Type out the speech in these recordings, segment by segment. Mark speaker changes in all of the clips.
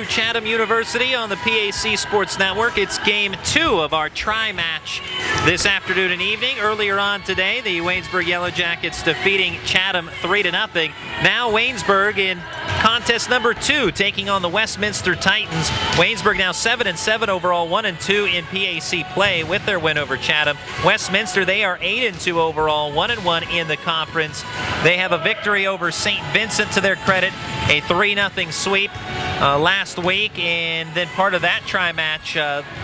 Speaker 1: Chatham University on the PAC Sports Network. It's game 2 of our tri-match this afternoon and evening. Earlier on today, the Waynesburg Yellow Jackets defeating Chatham 3-0. Now Waynesburg in contest number 2, taking on the Westminster Titans. Waynesburg now 7-7 overall, 1-2 in PAC play with their win over Chatham. Westminster, they are 8-2 overall, 1-1 in the conference. They have a victory over St. Vincent to their credit, a 3-0 sweep last week, and then part of that tri-match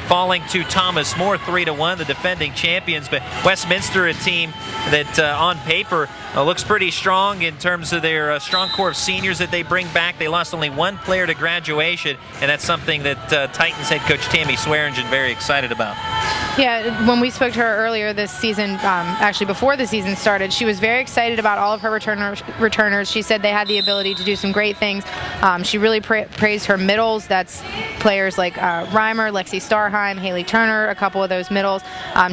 Speaker 1: falling to Thomas More 3-1, the defending champions. But Westminster, a team that on paper looks pretty strong in terms of their strong core of seniors that they bring back. They lost only one player to graduation, and that's something that Titans head coach Tammy Swearingen very excited about.
Speaker 2: Yeah, when we spoke to her earlier this season, actually before the season started, she was very excited about all of her returners. She said they had the ability to do some great things. She really praised her middles. That's players like Reimer, Lexi Starheim, Haley Turner, a couple of those middles.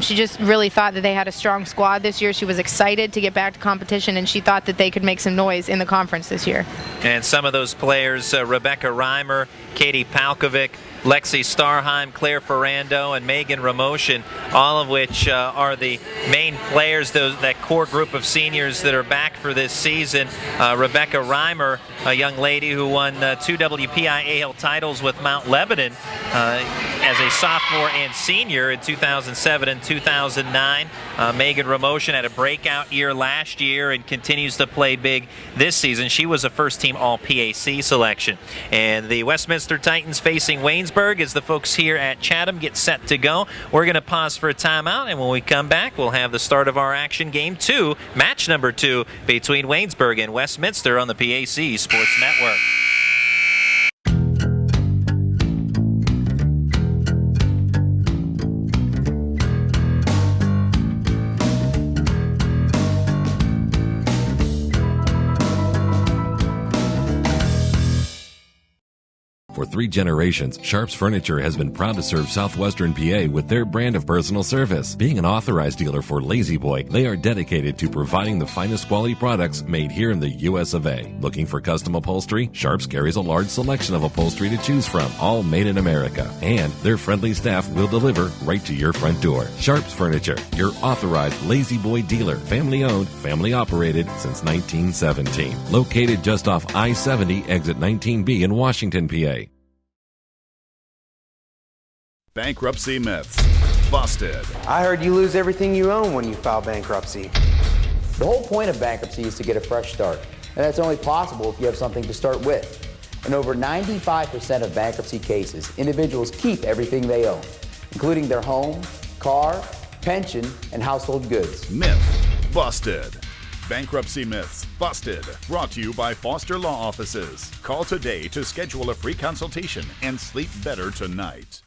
Speaker 2: She just really thought that they had a strong squad this year. She was excited to get back to competition, and she thought that they could make some noise in the conference this year.
Speaker 1: And some of those players, Rebecca Reimer, Katie Palkovic, Lexi Starheim, Claire Ferrando, and Megan Ramoshin, all of which are the main players, that core group of seniors that are back for this season. Rebecca Reimer, a young lady who won 2 WPIAL titles with Mount Lebanon as a sophomore and senior in 2007 and 2009. Megan Ramoshin had a breakout year last year and continues to play big this season. She was a first-team All-PAC selection. And the Westminster Titans facing Waynesburg as the folks here at Chatham get set to go. We're going to pause for a timeout, and when we come back, we'll have the start of our action game 2, match number 2, between Waynesburg and Westminster on the PAC Sports Network.
Speaker 3: For 3 generations, Sharps Furniture has been proud to serve southwestern PA with their brand of personal service. Being an authorized dealer for Lazy Boy, they are dedicated to providing the finest quality products made here in the US of A. Looking for custom upholstery? Sharps carries a large selection of upholstery to choose from, all made in America. And their friendly staff will deliver right to your front door. Sharps Furniture, your authorized Lazy Boy dealer. Family owned, family operated since 1917. Located just off I-70, exit 19B in Washington, PA.
Speaker 4: Bankruptcy myths. Busted.
Speaker 5: I heard you lose everything you own when you file bankruptcy.
Speaker 6: The whole point of bankruptcy is to get a fresh start, and that's only possible if you have something to start with. In over 95% of bankruptcy cases, individuals keep everything they own, including their home, car, pension, and household goods.
Speaker 4: Myth busted. Bankruptcy Myths Busted, brought to you by Foster Law Offices. Call today to schedule a free consultation and sleep better tonight.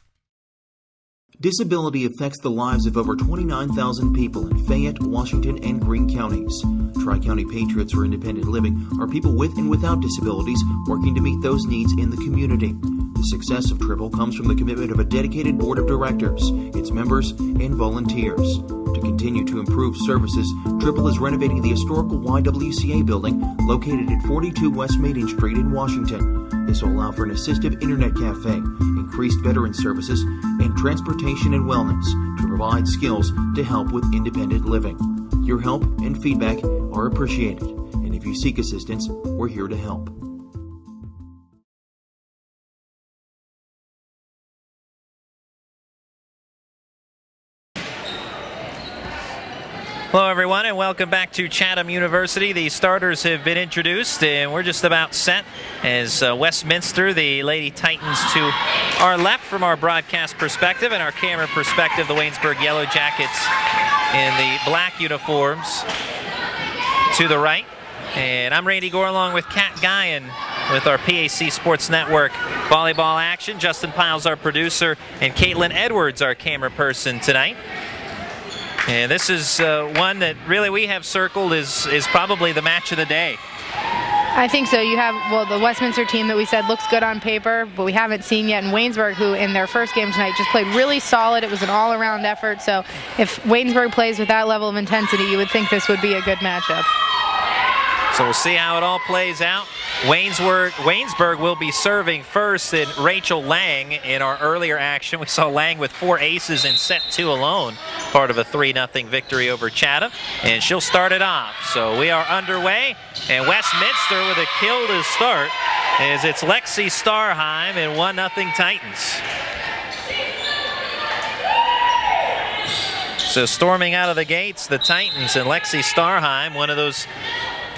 Speaker 7: Disability affects the lives of over 29,000 people in Fayette, Washington, and Greene counties. Tri-County Patriots for Independent Living are people with and without disabilities working to meet those needs in the community. The success of Triple comes from the commitment of a dedicated board of directors, its members, and volunteers. To continue to improve services, Triple is renovating the historical YWCA building located at 42 West Main Street in Washington. This will allow for an assistive internet cafe, increased veteran services, and transportation and wellness to provide skills to help with independent living. Your help and feedback are appreciated, and if you seek assistance, we're here to help.
Speaker 1: Hello everyone, and welcome back to Chatham University. The starters have been introduced, and we're just about set as Westminster, the Lady Titans to our left from our broadcast perspective, and our camera perspective, the Waynesburg Yellow Jackets in the black uniforms to the right. And I'm Randy Gore along with Kat Guyan with our PAC Sports Network volleyball action. Justin Piles, our producer, and Caitlin Edwards, our camera person tonight. And this is one that really we have circled is probably the match of the day.
Speaker 2: I think so. You have, well, the Westminster team that we said looks good on paper, but we haven't seen yet in Waynesburg, who in their first game tonight just played really solid. It was an all-around effort. So if Waynesburg plays with that level of intensity, you would think this would be a good matchup.
Speaker 1: So we'll see how it all plays out. Waynesburg will be serving first, and Rachel Lang in our earlier action. We saw Lang with 4 aces in set 2 alone, part of a 3-0 victory over Chatham, and she'll start it off. So we are underway, and Westminster with a kill to start as it's Lexi Starheim and 1-0 Titans. So storming out of the gates, the Titans and Lexi Starheim, one of those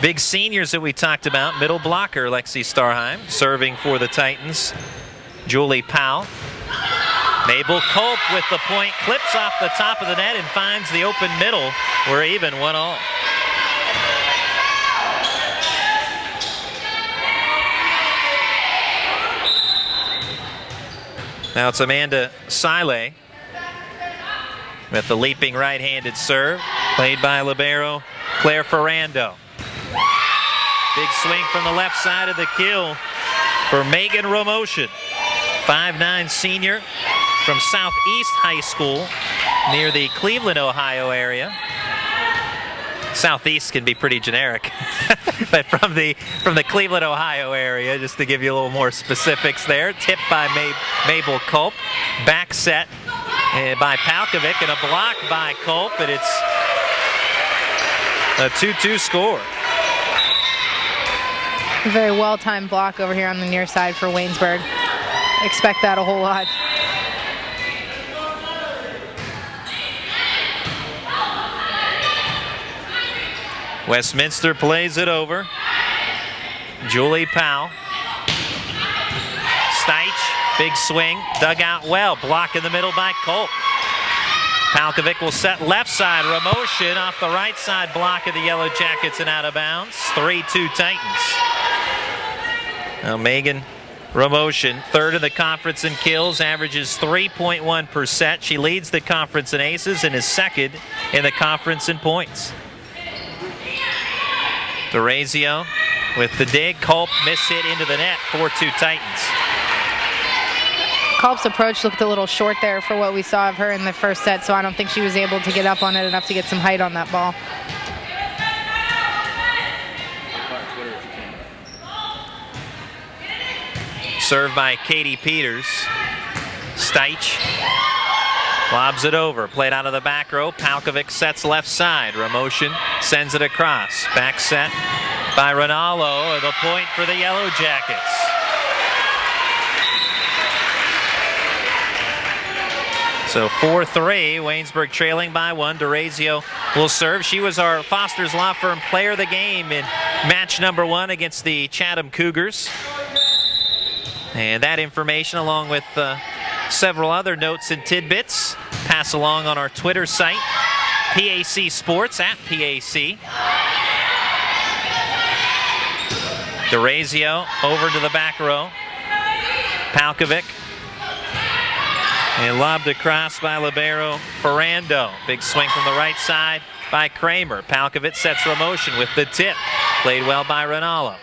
Speaker 1: big seniors that we talked about, middle blocker Lexi Starheim, serving for the Titans. Julie Powell. Mabel Culp with the point, clips off the top of the net and finds the open middle. We're even 1-1. Now it's Amanda Siley with the leaping right-handed serve, played by libero Claire Ferrando. Big swing from the left side of the kill for Megan Romotion, 5'9" senior from Southeast High School near the Cleveland, Ohio area. Southeast can be pretty generic, but from the Cleveland, Ohio area, just to give you a little more specifics there. Tipped by Mabel Culp, back set by Palkovic, and a block by Culp, and it's a 2-2 score.
Speaker 2: A very well-timed block over here on the near side for Waynesburg. Expect that a whole lot.
Speaker 1: Westminster plays it over. Julie Powell. Steich, big swing, dug out well. Block in the middle by Culp. Palkovic will set left side. Romotion off the right side block of the Yellow Jackets and out of bounds. 3-2 Titans. Now Megan Romotion, third in the conference in kills, averages 3.1%. She leads the conference in aces and is second in the conference in points. DeRazio with the dig. Culp miss hit into the net. 4-2 Titans.
Speaker 2: Culp's approach looked a little short there for what we saw of her in the first set, so I don't think she was able to get up on it enough to get some height on that ball.
Speaker 1: Served by Katie Peters. Steich lobs it over. Played out of the back row. Palkovic sets left side. Romotion sends it across. Back set by Rinaldo. The point for the Yellow Jackets. So 4-3, Waynesburg trailing by 1. DeRazio will serve. She was our Foster's Law Firm player of the game in match number 1 against the Chatham Cougars. And that information, along with several other notes and tidbits, pass along on our Twitter site, PAC Sports, @PAC. DeRazio over to the back row. Palkovic. And lobbed across by libero Ferrando. Big swing from the right side by Kramer. Palkovic sets Romotion with the tip. Played well by Rinaldo.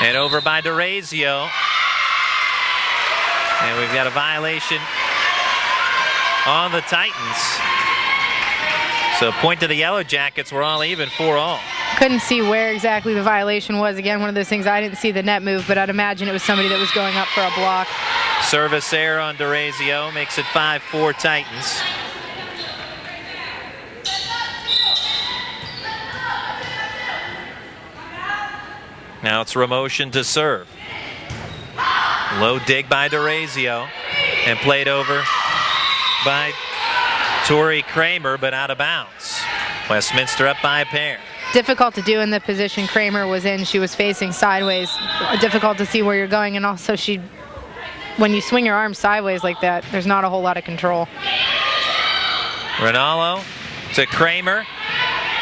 Speaker 1: And over by DeRazio. And we've got a violation on the Titans. So point to the Yellow Jackets. We're all even, 4-all.
Speaker 2: Couldn't see where exactly the violation was. Again, one of those things, I didn't see the net move, but I'd imagine it was somebody that was going up for a block.
Speaker 1: Service error on DeRazio makes it 5-4 Titans. Now it's Romotion to serve. Low dig by DeRazio and played over by Tori Kramer, but out of bounds. Westminster up by a pair.
Speaker 2: Difficult to do in the position Kramer was in. She was facing sideways. Difficult to see where you're going, and also when you swing your arm sideways like that, there's not a whole lot of control.
Speaker 1: Rinaldo to Kramer.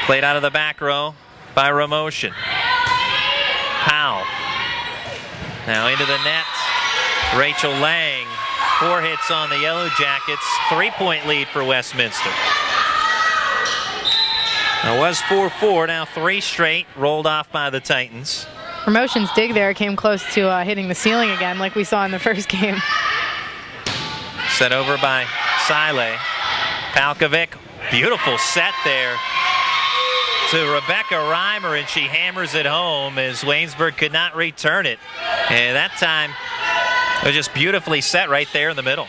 Speaker 1: Played out of the back row by Romotion. Powell. Now into the net. Rachel Lang. 4 hits on the Yellow Jackets. 3-point lead for Westminster. It was 4-4. Now 3 straight. Rolled off by the Titans.
Speaker 2: Romotion's dig there came close to hitting the ceiling again like we saw in the first game.
Speaker 1: Set over by Siley. Palkovic. Beautiful set there. to Rebecca Reimer, and she hammers it home as Waynesburg could not return it. And that time, it was just beautifully set right there in the middle.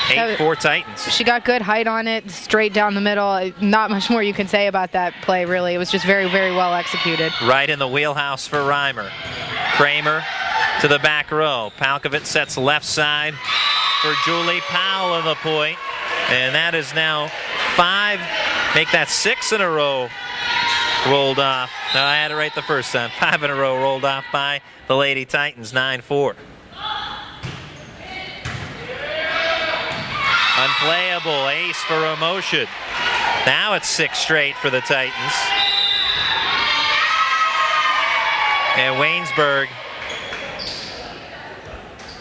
Speaker 1: 8-4 Titans.
Speaker 2: She got good height on it, straight down the middle. Not much more you can say about that play, really. It was just very, very well executed.
Speaker 1: Right in the wheelhouse for Reimer. Kramer to the back row. Palkovich sets left side for Julie Powell on the point. And that is now 5, make that 6 in a row rolled off. No, I had it right the first time. 5 in a row rolled off by the Lady Titans, 9-4. Unplayable, ace for Emotion. Now it's 6 straight for the Titans. And Waynesburg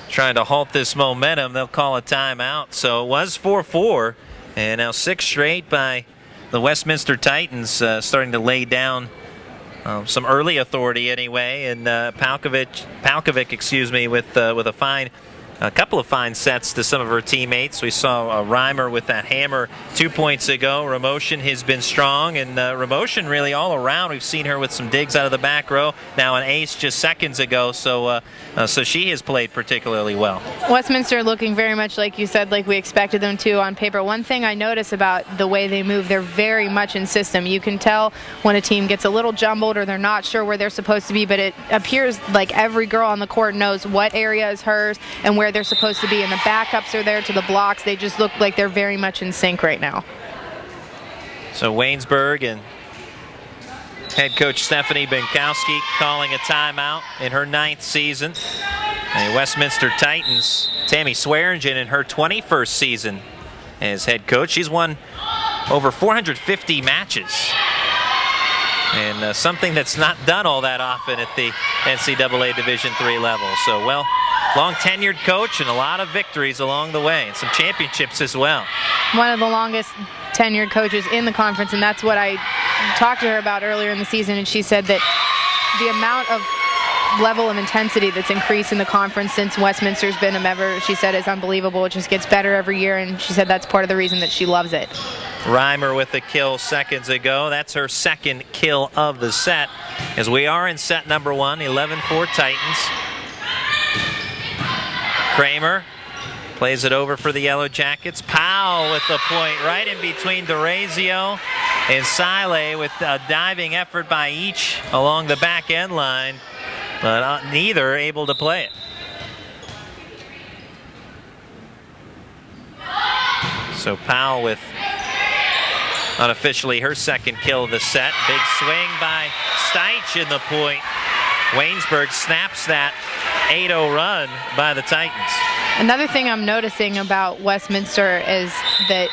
Speaker 1: trying to halt this momentum. They'll call a timeout. So it was 4-4, and now 6 straight by the Westminster Titans, starting to lay down some early authority anyway. And Palkovich, with a couple of fine sets to some of her teammates. We saw Reimer with that hammer 2 points ago. Ramotion has been strong, and Ramotion really all around. We've seen her with some digs out of the back row. Now an ace just seconds ago, so she has played particularly well.
Speaker 2: Westminster looking very much like you said, like we expected them to on paper. One thing I notice about the way they move, they're very much in system. You can tell when a team gets a little jumbled or they're not sure where they're supposed to be, but it appears like every girl on the court knows what area is hers and where they're supposed to be, and the backups are there to the blocks. They just look like they're very much in sync right now.
Speaker 1: So Waynesburg and head coach Stephanie Binkowski calling a timeout in her 9th season. The Westminster Titans, Tammy Swearingen in her 21st season as head coach. She's won over 450 matches, and something that's not done all that often at the NCAA Division III level. So, well, long tenured coach and a lot of victories along the way, and some championships as well.
Speaker 2: One of the longest tenured coaches in the conference, and that's what I talked to her about earlier in the season, and she said that the amount of level of intensity that's increased in the conference since Westminster's been a member, she said, is unbelievable. It just gets better every year, and she said that's part of the reason that she loves it.
Speaker 1: Reimer with the kill seconds ago. That's her 2nd kill of the set, as we are in set number 1, 11-4 Titans. Kramer plays it over for the Yellow Jackets. Powell with the point right in between DeRazio and Sile, with a diving effort by each along the back end line, but neither able to play it. So Powell with unofficially her 2nd kill of the set. Big swing by Steich in the point. Waynesburg snaps that 8-0 run by the Titans.
Speaker 2: Another thing I'm noticing about Westminster is that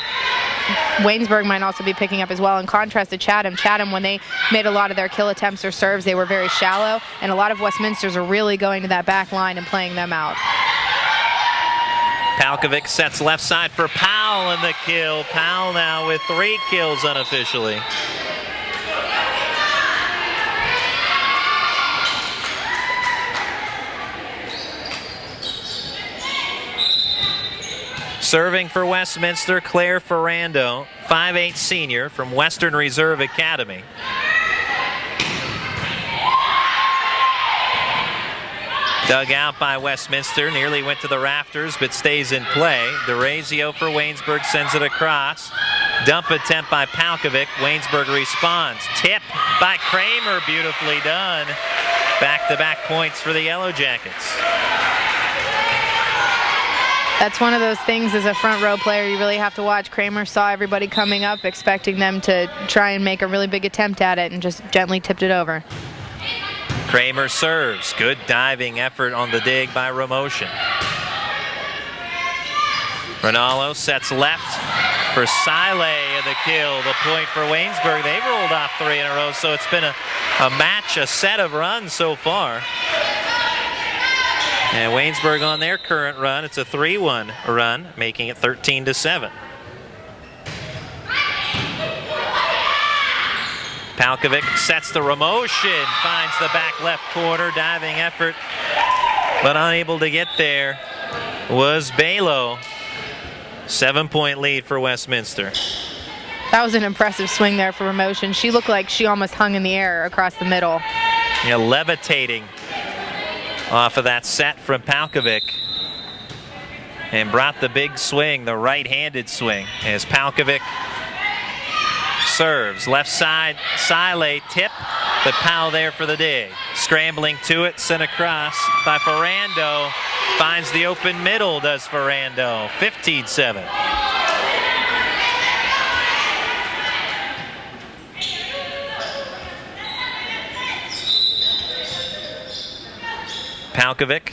Speaker 2: Waynesburg might also be picking up as well. In contrast to Chatham, when they made a lot of their kill attempts or serves, they were very shallow, and a lot of Westminsters are really going to that back line and playing them out.
Speaker 1: Palkovich sets left side for Powell in the kill. Powell now with 3 kills unofficially. Serving for Westminster, Claire Ferrando, 5'8" senior from Western Reserve Academy. Dug out by Westminster, nearly went to the rafters, but stays in play. DeRazio for Waynesburg sends it across. Dump attempt by Palkovich. Waynesburg responds. Tip by Kramer, beautifully done. Back-to-back points for the Yellow Jackets.
Speaker 2: That's one of those things as a front row player you really have to watch. Kramer saw everybody coming up, expecting them to try and make a really big attempt at it, and just gently tipped it over.
Speaker 1: Kramer serves. Good diving effort on the dig by Ramotion. Ronaldo sets left for Sile in the kill. The point for Waynesburg. They've rolled off 3 in a row, so it's been a set of runs so far. And Waynesburg on their current run, it's a 3-1 run, making it 13-7. Palkovich sets the Ramotion, finds the back left corner, diving effort, but unable to get there was Balo. 7-point lead for Westminster.
Speaker 2: That was an impressive swing there for Ramotion. She looked like she almost hung in the air across the middle.
Speaker 1: Yeah, levitating off of that set from Palkovic. And brought the big swing, the right-handed swing, as Palkovic serves. Left side, Sile tip, but Powell there for the dig. Scrambling to it, sent across by Ferrando. Finds the open middle, does Ferrando. 15-7. Palkovic.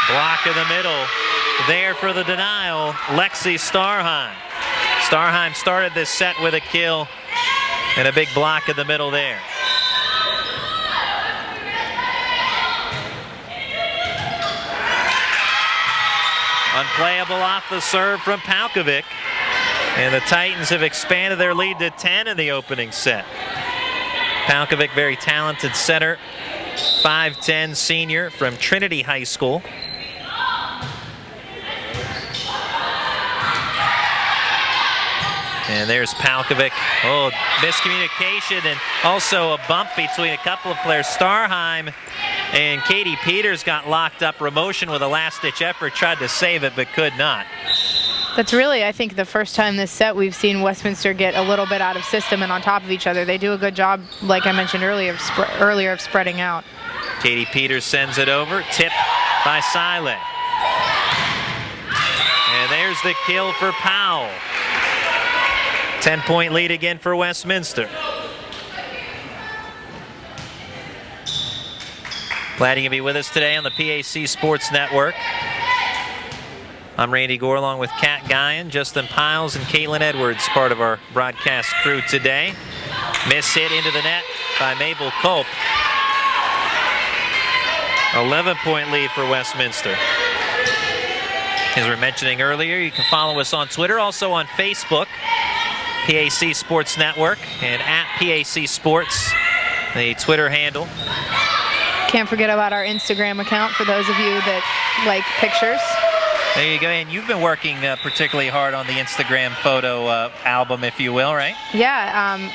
Speaker 1: Block in the middle. There for the denial, Lexi Starheim. Starheim started this set with a kill and a big block in the middle there. Unplayable off the serve from Palkovic. And the Titans have expanded their lead to 10 in the opening set. Palkovic, very talented center, 5'10" senior from Trinity High School. And there's Palkovic. Oh, miscommunication and also a bump between a couple of players. Starheim and Katie Peters got locked up. Ramotion with a last-ditch effort tried to save it but could not.
Speaker 2: That's really, I think, the first time this set we've seen Westminster get a little bit out of system and on top of each other. They do a good job, like I mentioned earlier, of spreading out.
Speaker 1: Katie Peters sends it over. Tip by Sile. And there's the kill for Powell. 10-point lead again for Westminster. Glad you can be with us today on the PAC Sports Network. I'm Randy Gore along with Kat Guyon, Justin Piles, and Caitlin Edwards, part of our broadcast crew today. Miss hit into the net by Mabel Culp. 11-point lead for Westminster. As we were mentioning earlier, you can follow us on Twitter, also on Facebook, PAC Sports Network, and at PAC Sports, the Twitter handle.
Speaker 2: Can't forget about our Instagram account for those of you that like pictures.
Speaker 1: There you go, and you've been working particularly hard on the Instagram photo album, if you will, right?
Speaker 2: Yeah,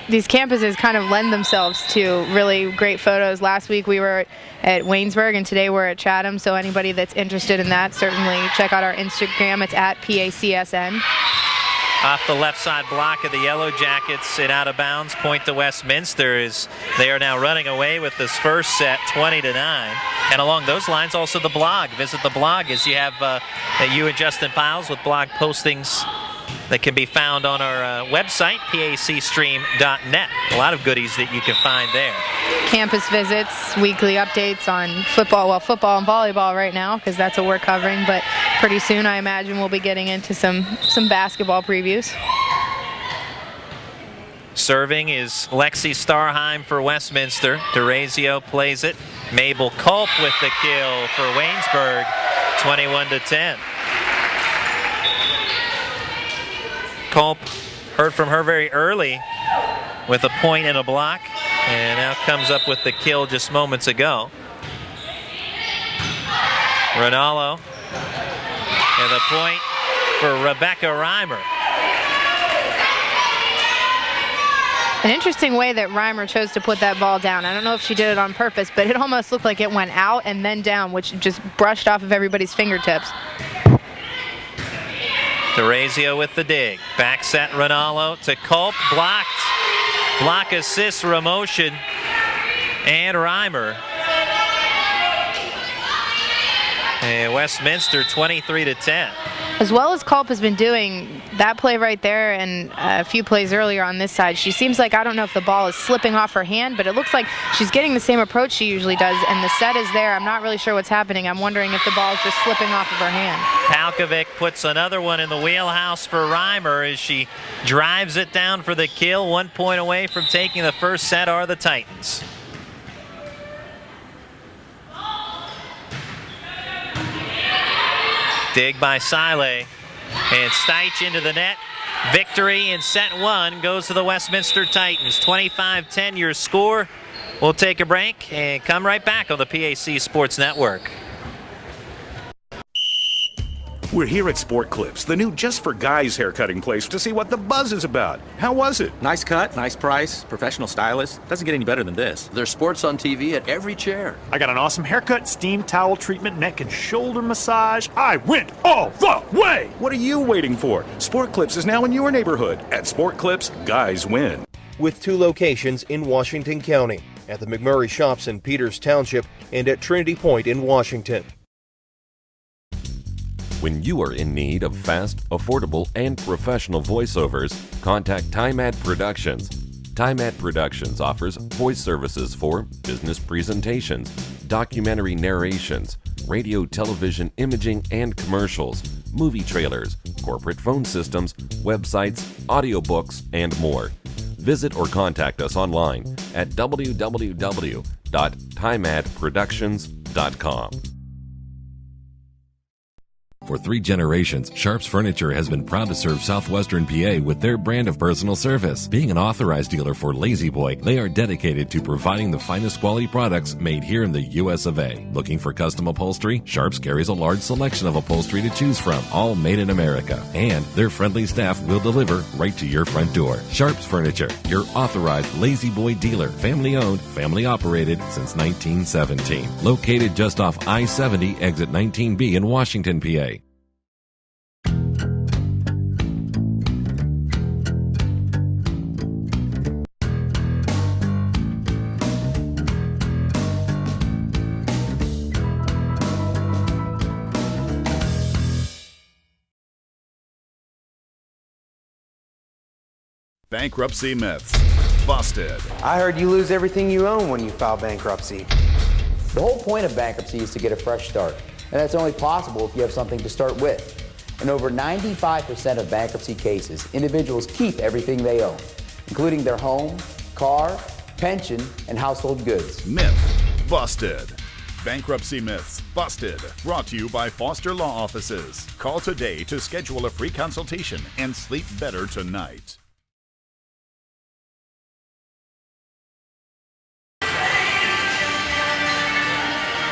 Speaker 2: these campuses kind of lend themselves to really great photos. Last week we were at Waynesburg, and today we're at Chatham, so anybody that's interested in that, certainly check out our Instagram. It's at PACSN.
Speaker 1: Off the left side block of the Yellow Jackets and out of bounds. Point to Westminster as they are now running away with this first set, 20-9. And along those lines, also the blog. Visit the blog as you have you and Justin Piles with blog postings that can be found on our website, pacstream.net. A lot of goodies that you can find there.
Speaker 2: Campus visits, weekly updates on football, well, football and volleyball right now, because that's what we're covering, but pretty soon I imagine we'll be getting into some basketball previews.
Speaker 1: Serving is Lexi Starheim for Westminster. DeRazio plays it. Mabel Culp with the kill for Waynesburg, 21-10. Culp, heard from her very early with a point and a block, and now comes up with the kill just moments ago. Ronaldo, and the point for Rebecca Reimer.
Speaker 2: An interesting way that Reimer chose to put that ball down. I don't know if she did it on purpose, but it almost looked like it went out and then down, which just brushed off of everybody's fingertips.
Speaker 1: DeRazio with the dig. Back set Ronaldo to Culp. Blocked. Block assist Ramotion and Reimer. And Westminster 23-10.
Speaker 2: As well as Culp has been doing, that play right there and a few plays earlier on this side, she seems like, I don't know if the ball is slipping off her hand, but it looks like she's getting the same approach she usually does, and the set is there. I'm not really sure what's happening. I'm wondering if the ball is just slipping off of her hand.
Speaker 1: Palkovic puts another one in the wheelhouse for Reimer as she drives it down for the kill. 1 point away from taking the first set are the Titans. Dig by Sile, and Steich into the net. Victory in set one goes to the Westminster Titans. 25-10 your score. We'll take a break and come right back on the PAC Sports Network.
Speaker 8: We're here at Sport Clips, the new just for guys haircutting place, to see what the buzz is about. How was it?
Speaker 9: Nice cut, nice price, professional stylist. Doesn't get any better than this.
Speaker 10: There's sports on TV at every chair.
Speaker 11: I got an awesome haircut, steam towel treatment, neck and shoulder massage. I went all the way!
Speaker 8: What are you waiting for? Sport Clips is now in your neighborhood. At Sport Clips, guys win.
Speaker 12: With 2 locations in Washington County, at the McMurray Shops in Peters Township and at Trinity Point in Washington.
Speaker 3: When you are in need of fast, affordable, and professional voiceovers, contact TimeAt Productions. TimeAt Productions offers voice services for business presentations, documentary narrations, radio, television, imaging, and commercials, movie trailers, corporate phone systems, websites, audiobooks, and more. Visit or contact us online at www.timeatproductions.com. For 3 generations, Sharps Furniture has been proud to serve Southwestern PA with their brand of personal service. Being an authorized dealer for Lazy Boy, they are dedicated to providing the finest quality products made here in the US of A. Looking for custom upholstery? Sharps carries a large selection of upholstery to choose from, all made in America. And their friendly staff will deliver right to your front door. Sharps Furniture, your authorized Lazy Boy dealer. Family owned, family operated since 1917. Located just off I-70, exit 19B in Washington, PA.
Speaker 4: Bankruptcy myths busted.
Speaker 5: I heard you lose everything you own when you file bankruptcy.
Speaker 6: The whole point of bankruptcy is to get a fresh start, and that's only possible if you have something to start with. In over 95% of bankruptcy cases, individuals keep everything they own, including their home, car, pension, and household goods.
Speaker 4: Myth busted. Bankruptcy myths busted. Brought to you by Foster Law Offices. Call today to schedule a free consultation and sleep better tonight.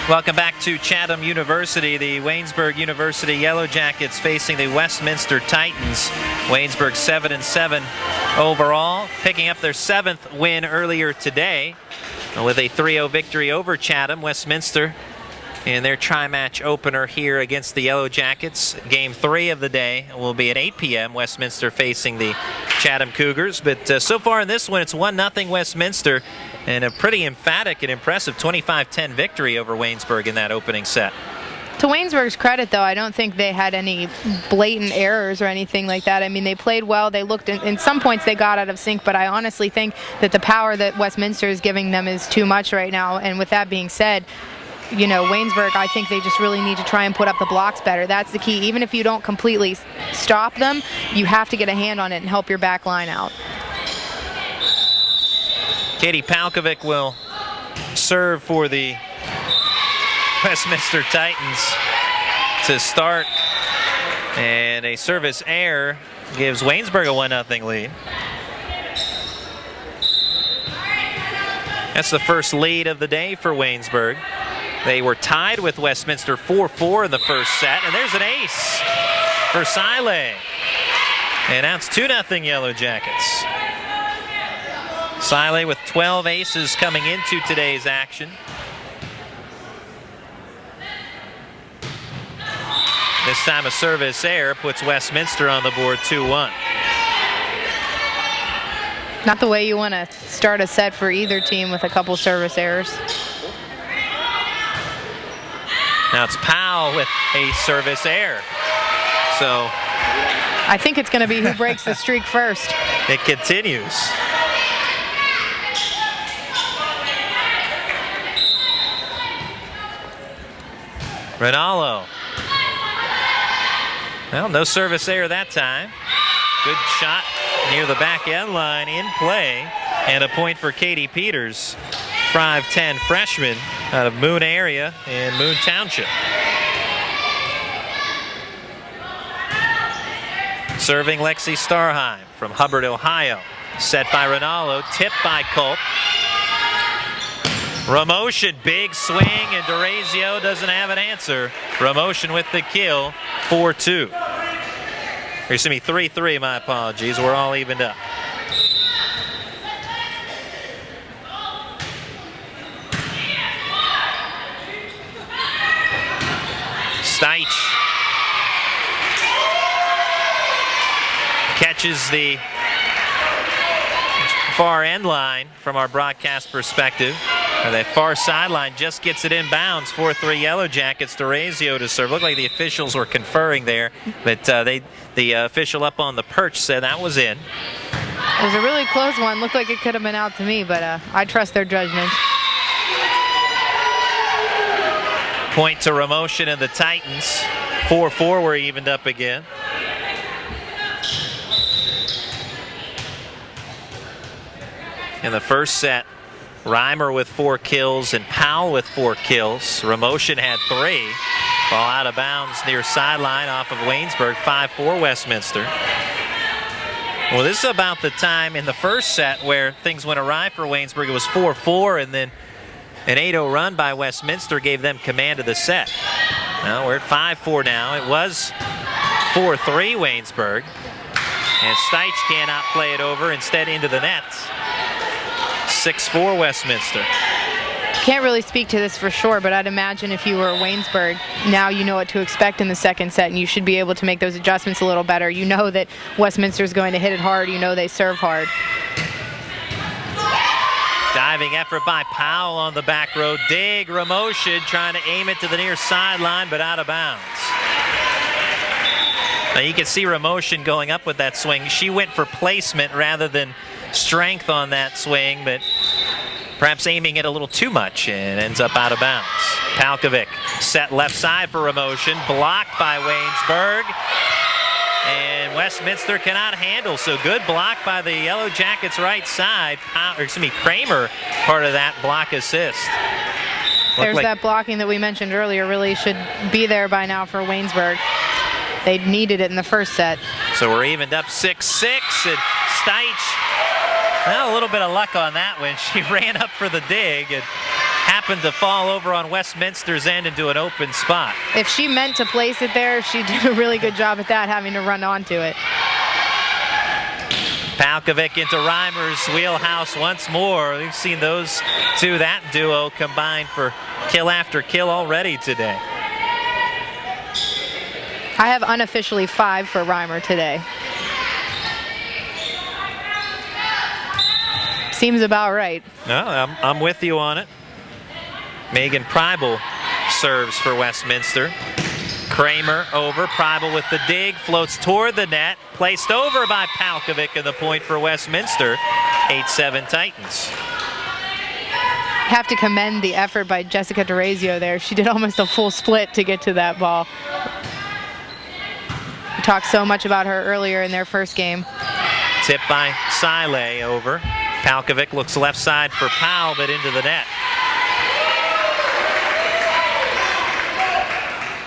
Speaker 1: Welcome back to Chatham University. The Waynesburg University Yellow Jackets facing the Westminster Titans. Waynesburg 7-7 overall, picking up their 7th win earlier today with a 3-0 victory over Chatham. Westminster in their tri-match opener here against the Yellow Jackets. Game 3 of the day will be at 8 p.m. Westminster facing the Chatham Cougars. But so far in this one, it's 1-0 Westminster, and a pretty emphatic and impressive 25-10 victory over Waynesburg in that opening set.
Speaker 2: To Waynesburg's credit, though, I don't think they had any blatant errors or anything like that. I mean, they played well. They looked, in some points they got out of sync, but I honestly think that the power that Westminster is giving them is too much right now. And with that being said, you know, Waynesburg, I think they just really need to try and put up the blocks better. That's the key. Even if you don't completely stop them, you have to get a hand on it and help your back line out.
Speaker 1: Katie Palkovic will serve for the Westminster Titans to start. And a service error gives Waynesburg a 1-0 lead. That's the first lead of the day for Waynesburg. They were tied with Westminster 4-4 in the first set, and there's an ace for Siley. And now it's 2-0 Yellow Jackets. Siley with 12 aces coming into today's action. This time a service error puts Westminster on the board 2-1.
Speaker 2: Not the way you want to start a set for either team with a couple service errors.
Speaker 1: Now it's Powell with a service error. So
Speaker 2: I think it's going to be who breaks the streak first.
Speaker 1: It continues. Rinaldo. Well, no service error that time. Good shot near the back end line in play. And a point for Katie Peters, 5'10" freshman out of Moon area in Moon Township. Serving Lexi Starheim from Hubbard, Ohio. Set by Rinaldo, tipped by Culp. Ramotion, big swing, and DeRazio doesn't have an answer. Ramotion with the kill, 4-2. Or excuse me, 3-3, my apologies. We're all evened up. Steich catches the far end line from our broadcast perspective. Or that far sideline, just gets it in bounds. 4-3 Yellow Jackets. DeRazio to serve. Looked like the officials were conferring there, but the official up on the perch said that was in.
Speaker 2: It was a really close one. Looked like it could have been out to me, but I trust their judgment.
Speaker 1: Point to Ramotion and the Titans. 4-4 were evened up again. In the first set, Reimer with 4 kills and Powell with 4 kills. Ramotion had 3. Ball out of bounds near sideline off of Waynesburg. 5-4 Westminster. Well, this is about the time in the first set where things went awry for Waynesburg. It was 4-4, and then an 8-0 run by Westminster gave them command of the set. Well, we're at 5-4 now. It was 4-3 Waynesburg. And Steich cannot play it over, instead into the net. 6-4 Westminster.
Speaker 2: Can't really speak to this for sure, but I'd imagine if you were Waynesburg, now you know what to expect in the second set, and you should be able to make those adjustments a little better. You know that Westminster is going to hit it hard. You know they serve hard.
Speaker 1: Diving effort by Powell on the back row. Dig, Ramotion trying to aim it to the near sideline, but out of bounds. Now you can see Ramotion going up with that swing. She went for placement rather than strength on that swing, but perhaps aiming it a little too much and ends up out of bounds. Palkovic set left side for Ramotion, blocked by Waynesburg, and Westminster cannot handle. So good block by the Yellow Jackets right side. Kramer part of that block assist.
Speaker 2: There's that blocking that we mentioned earlier really should be there by now for Waynesburg. They needed it in the first set.
Speaker 1: So we're evened up 6-6, and Steich, well, a little bit of luck on that one. She ran up for the dig and happened to fall over on Westminster's end into an open spot.
Speaker 2: If she meant to place it there, she did a really good job at that, having to run onto it.
Speaker 1: Palkovic into Reimer's wheelhouse once more. We've seen those two, that duo, combined for kill after kill already today.
Speaker 2: I have unofficially 5 for Reimer today. Seems about right.
Speaker 1: No, I'm with you on it. Megan Preibel serves for Westminster. Kramer over. Preibel with the dig. Floats toward the net. Placed over by Palkovic, and the point for Westminster. 8-7 Titans.
Speaker 2: Have to commend the effort by Jessica DeRazio there. She did almost a full split to get to that ball. We talked so much about her earlier in their first game.
Speaker 1: Tip by Sile over. Palkovic looks left side for Powell, but into the net.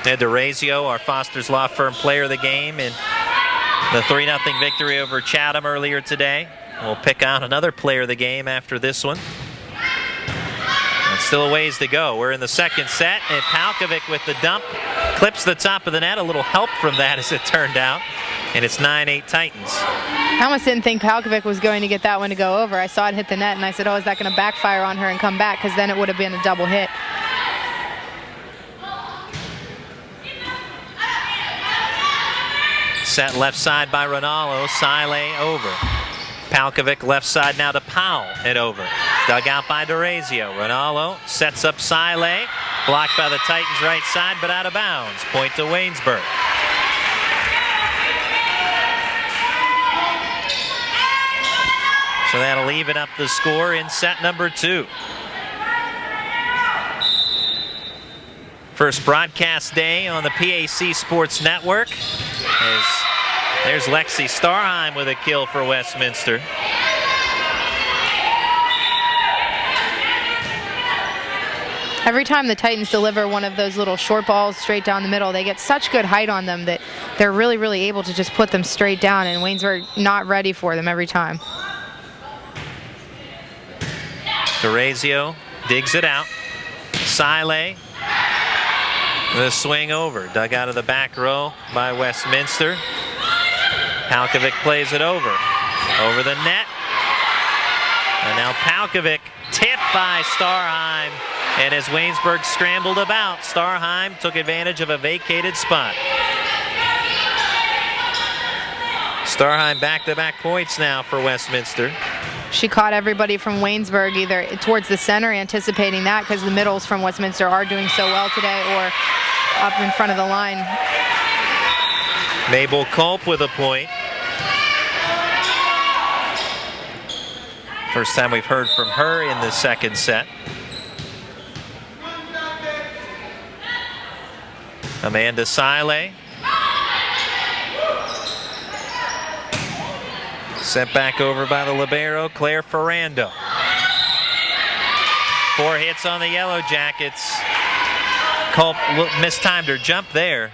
Speaker 1: And DeRazio, our Foster's Law Firm player of the game, in the 3-0 victory over Chatham earlier today. We'll pick out another player of the game after this one. It's still a ways to go. We're in the second set, and Palkovic with the dump clips the top of the net. A little help from that, as it turned out. And it's 9-8 Titans.
Speaker 2: I almost didn't think Palkovic was going to get that one to go over. I saw it hit the net, and I said, oh, is that going to backfire on her and come back? Because then it would have been a double hit.
Speaker 1: Set left side by Ronaldo. Sile over. Palkovic left side now to Powell and over. Dug out by DeRazio. Ronaldo sets up Sile. Blocked by the Titans right side, but out of bounds. Point to Waynesburg. So that'll even up the score in set number 2. First broadcast day on the PAC Sports Network. There's Lexi Starheim with a kill for Westminster.
Speaker 2: Every time the Titans deliver one of those little short balls straight down the middle, they get such good height on them that they're really, really able to just put them straight down, and Waynesburg not ready for them every time.
Speaker 1: DeRazio digs it out. Sile, the swing over. Dug out of the back row by Westminster. Palkovic plays it over. Over the net. And now Palkovic tipped by Starheim. And as Waynesburg scrambled about, Starheim took advantage of a vacated spot. Starheim back-to-back points now for Westminster.
Speaker 2: She caught everybody from Waynesburg either towards the center, anticipating that because the middles from Westminster are doing so well today, or up in front of the line.
Speaker 1: Mabel Culp with a point. First time we've heard from her in the second set. Amanda Sile. Sent back over by the libero, Claire Ferrando. 4 hits on the Yellow Jackets. Culp mistimed her jump there.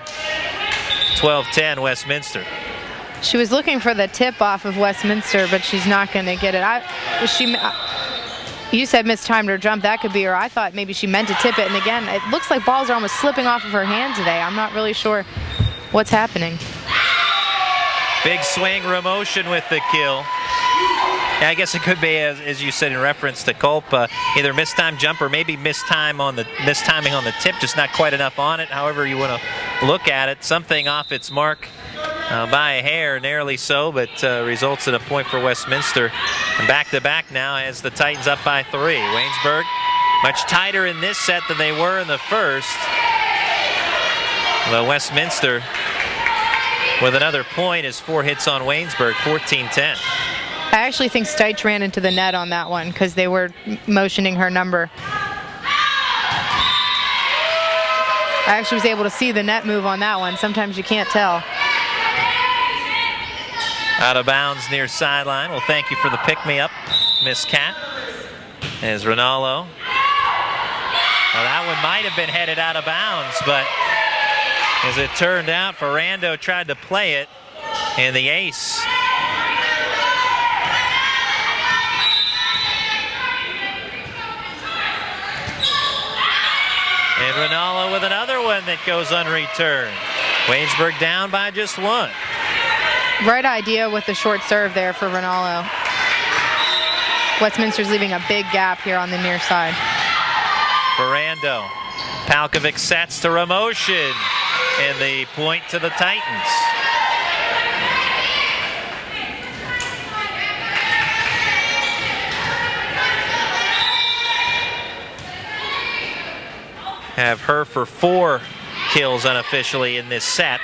Speaker 1: 12-10 Westminster.
Speaker 2: She was looking for the tip off of Westminster, but she's not going to get it. You said mistimed her jump. That could be her. I thought maybe she meant to tip it. And again, it looks like balls are almost slipping off of her hand today. I'm not really sure what's happening.
Speaker 1: Big swing, Ramotion with the kill. Yeah, I guess it could be, as you said in reference to Culp, either mistimed jump or maybe mistiming on the tip, just not quite enough on it. However you want to look at it, something off its mark by a hair, narrowly so, but results in a point for Westminster. And back-to-back now as the Titans up by 3. Waynesburg much tighter in this set than they were in the first. Although Westminster with another point is 4 hits on Waynesburg, 14-10.
Speaker 2: I actually think Stites ran into the net on that one because they were motioning her number. I actually was able to see the net move on that one. Sometimes you can't tell.
Speaker 1: Out of bounds near sideline. Well, thank you for the pick-me-up, Miss Cat. As Rinaldo. Well, that one might have been headed out of bounds, but as it turned out, Ferrando tried to play it, and the ace. And Rinaldo with another one that goes unreturned. Waynesburg down by just 1.
Speaker 2: Right idea with the short serve there for Rinaldo. Westminster's leaving a big gap here on the near side.
Speaker 1: Ferrando. Palkovic sets to Ramotion. And the point to the Titans. Have her for 4 kills unofficially in this set.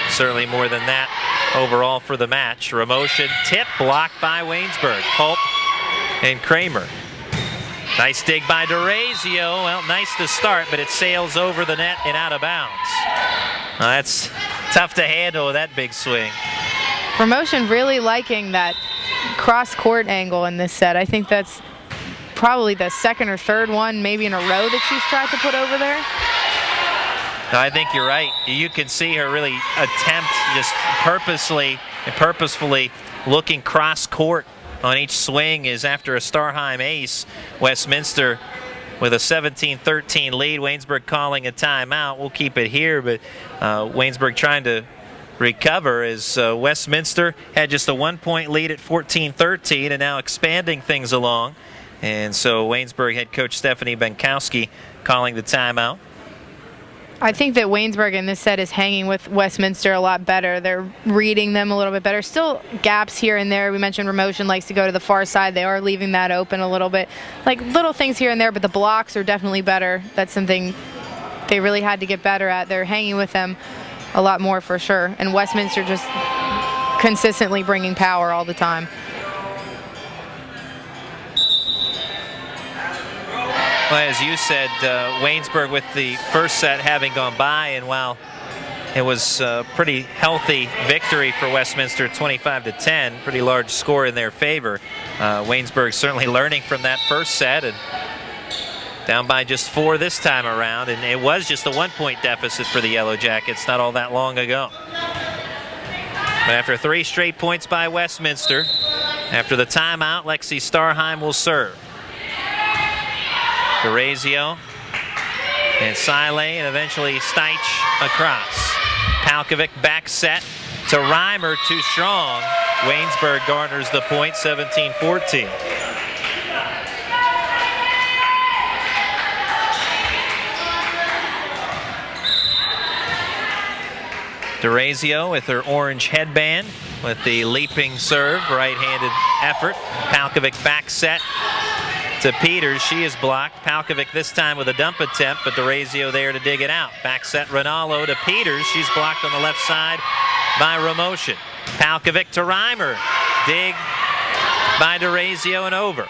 Speaker 1: Certainly more than that overall for the match. Ramotion tip blocked by Waynesburg. Culp and Kramer. Nice dig by DeRazio. Well, nice to start, but it sails over the net and out of bounds. That's tough to handle with that big swing.
Speaker 2: Ramotion really liking that cross-court angle in this set. I think that's probably the second or third one, maybe in a row, that she's tried to put over there.
Speaker 1: No, I think you're right. You can see her really attempt just purposefully looking cross-court on each swing. Is after a Starheim ace. Westminster with a 17-13 lead. Waynesburg calling a timeout. We'll keep it here, but Waynesburg trying to recover as Westminster had just a 1-point lead at 14-13 and now expanding things along. And so Waynesburg head coach Stephanie Benkowski calling the timeout.
Speaker 2: I think that Waynesburg in this set is hanging with Westminster a lot better. They're reading them a little bit better. Still gaps here and there. We mentioned Ramotion likes to go to the far side. They are leaving that open a little bit. Like little things here and there, but the blocks are definitely better. That's something they really had to get better at. They're hanging with them a lot more for sure. And Westminster just consistently bringing power all the time.
Speaker 1: Well, as you said, Waynesburg with the first set having gone by, and while it was a pretty healthy victory for Westminster, 25-10, pretty large score in their favor. Waynesburg certainly learning from that first set and down by just 4 this time around, and it was just a 1-point deficit for the Yellow Jackets not all that long ago. But after 3 straight points by Westminster, after the timeout, Lexi Starheim will serve. DeRazio and Sile, and eventually Steich across. Palkovic back set to Reimer, too strong. Waynesburg garners the point, 17-14. DeRazio with her orange headband with the leaping serve, right-handed effort. Palkovic back set to Peters. She is blocked. Palkovic this time with a dump attempt, but DeRazio there to dig it out. Back set Rinaldo to Peters. She's blocked on the left side by Ramoshin. Palkovic to Reimer. Dig by DeRazio and over.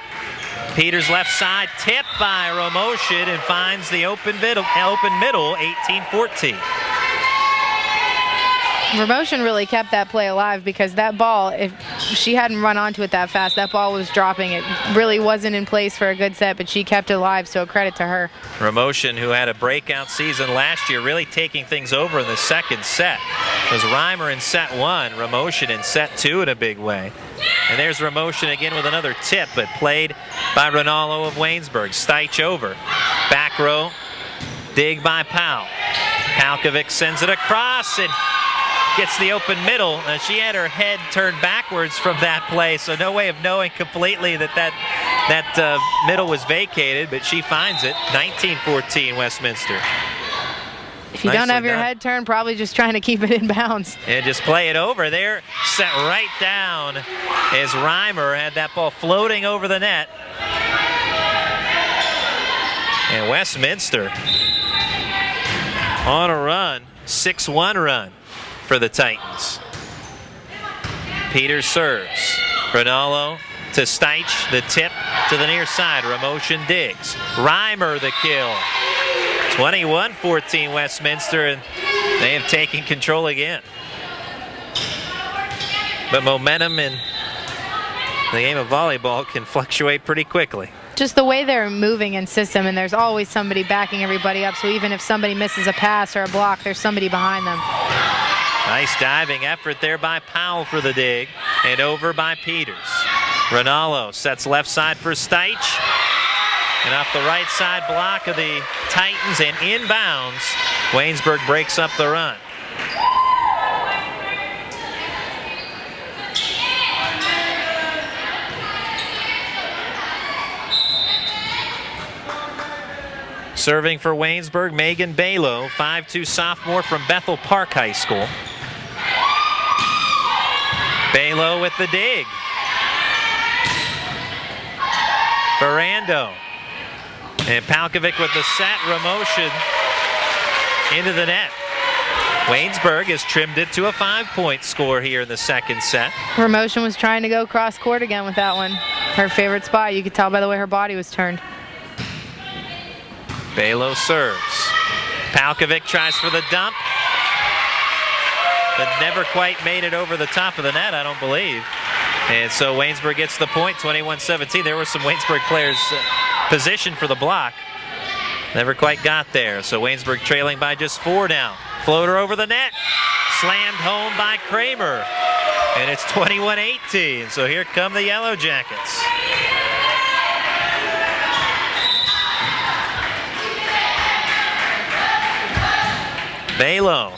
Speaker 1: Peters left side, tip by Ramoshin, and finds the open middle, 18-14.
Speaker 2: Ramoshin really kept that play alive because that ball, if she hadn't run onto it that fast, that ball was dropping. It really wasn't in place for a good set, but she kept it alive, so credit to her.
Speaker 1: Ramoshin, who had a breakout season last year, really taking things over in the second set. It was Reimer in set 1, Ramoshin in set 2 in a big way. And there's Ramoshin again with another tip, but played by Rinaldo of Waynesburg. Steich over. Back row, dig by Powell. Palkovic sends it across and gets the open middle. She had her head turned backwards from that play, so no way of knowing completely that middle was vacated, but she finds it. 19-14 Westminster.
Speaker 2: If you don't have your head turned, probably just trying to keep it in bounds.
Speaker 1: And just play it over there. Set right down as Reimer had that ball floating over the net. And Westminster on a run, 6-1 run for the Titans. Peters serves. Rinaldo to Steich, the tip to the near side. Ramoshin digs. Reimer the kill. 21-14 Westminster, and they have taken control again. But momentum in the game of volleyball can fluctuate pretty quickly.
Speaker 2: Just the way they're moving in system, and there's always somebody backing everybody up, so even if somebody misses a pass or a block, there's somebody behind them.
Speaker 1: Nice diving effort there by Powell for the dig, and over by Peters. Rinaldo sets left side for Steich, and off the right side block of the Titans and inbounds, Waynesburg breaks up the run. Serving for Waynesburg, Megan Balo, 5'2" sophomore from Bethel Park High School. Balo with the dig. Ferrando. And Palkovic with the set. Ramoshin into the net. Waynesburg has trimmed it to a 5-point score here in the second set.
Speaker 2: Ramoshin was trying to go cross court again with that one. Her favorite spot. You could tell by the way her body was turned.
Speaker 1: Balo serves. Palkovic tries for the dump, but never quite made it over the top of the net, I don't believe. And so Waynesburg gets the point, 21-17. There were some Waynesburg players positioned for the block. Never quite got there. So Waynesburg trailing by just 4 now. Floater over the net. Slammed home by Kramer. And it's 21-18. So here come the Yellow Jackets. Balo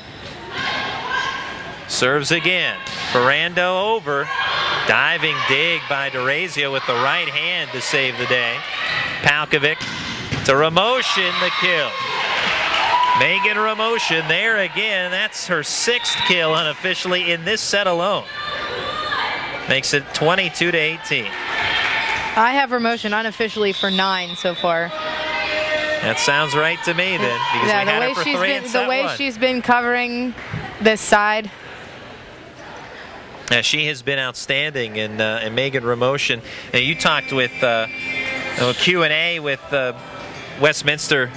Speaker 1: serves again. Ferrando over. Diving dig by DeRazio with the right hand to save the day. Palkovic to Ramoshin, the kill. Megan Ramoshin there again. That's her 6th kill unofficially in this set alone. Makes it 22-18.
Speaker 2: I have Ramoshin unofficially for 9 so far.
Speaker 1: That sounds right to me then, because
Speaker 2: yeah,
Speaker 1: we had her for 3 in set 1.
Speaker 2: The way she's been covering this side.
Speaker 1: She has been outstanding, and Megan Ramoshin. And you talked with Q&A with Westminster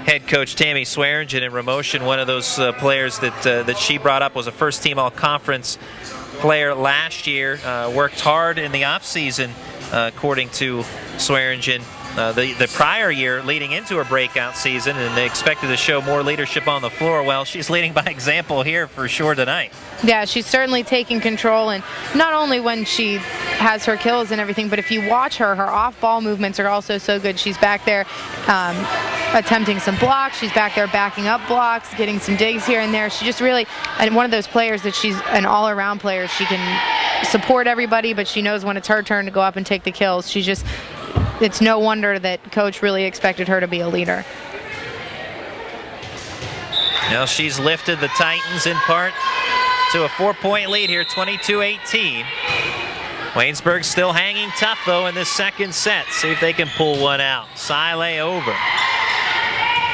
Speaker 1: head coach Tammy Swearingen, and Ramoshin, one of those players that she brought up, was a first-team all-conference player last year. Worked hard in the offseason, according to Swearingen, the prior year leading into her breakout season, and they expected to show more leadership on the floor. Well, she's leading by example here for sure tonight.
Speaker 2: Yeah, she's certainly taking control, and not only when she has her kills and everything, but if you watch her off-ball movements are also so good. She's back there attempting some blocks. She's back there backing up blocks, getting some digs here and there. She just really, and one of those players that she's an all-around player. She can support everybody, but she knows when it's her turn to go up and take the kills. She's just, it's no wonder that coach really expected her to be a leader.
Speaker 1: Now she's lifted the Titans in part to a 4-point lead here, 22-18. Waynesburg still hanging tough though in this second set. See if they can pull one out. Sile over.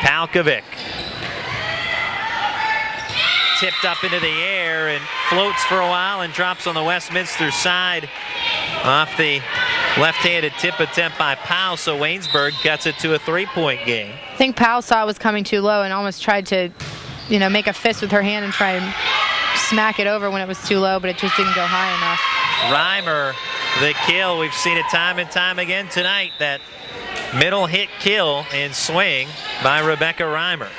Speaker 1: Palkovic tipped up into the air and floats for a while and drops on the Westminster side off the left-handed tip attempt by Powell, so Waynesburg gets it to a 3-point game.
Speaker 2: I think Powell saw it was coming too low and almost tried to, make a fist with her hand and try and smack it over when it was too low, but it just didn't go high enough.
Speaker 1: Reimer, the kill. We've seen it time and time again tonight, that middle hit kill and swing by Rebecca Reimer.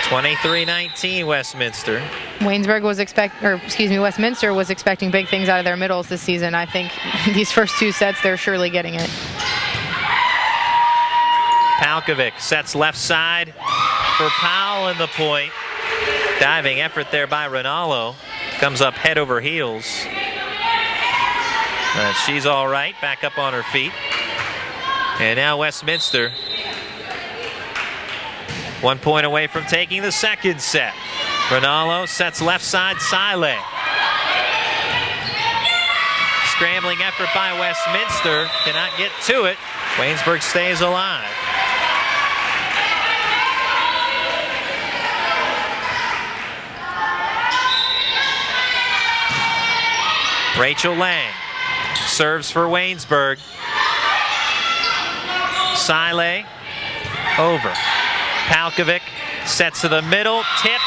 Speaker 1: 23-19 Westminster.
Speaker 2: Westminster was expecting big things out of their middles this season. I think these first two sets, they're surely getting it.
Speaker 1: Palkovic sets left side for Powell in the point. Diving effort there by Rinaldo. Comes up head over heels. She's all right, back up on her feet. And now Westminster 1 point away from taking the second set. Rinaldo sets left side, Sile. Scrambling effort by Westminster, cannot get to it. Waynesburg stays alive. Rachel Lang serves for Waynesburg. Sile over. Palkovic sets to the middle, tip,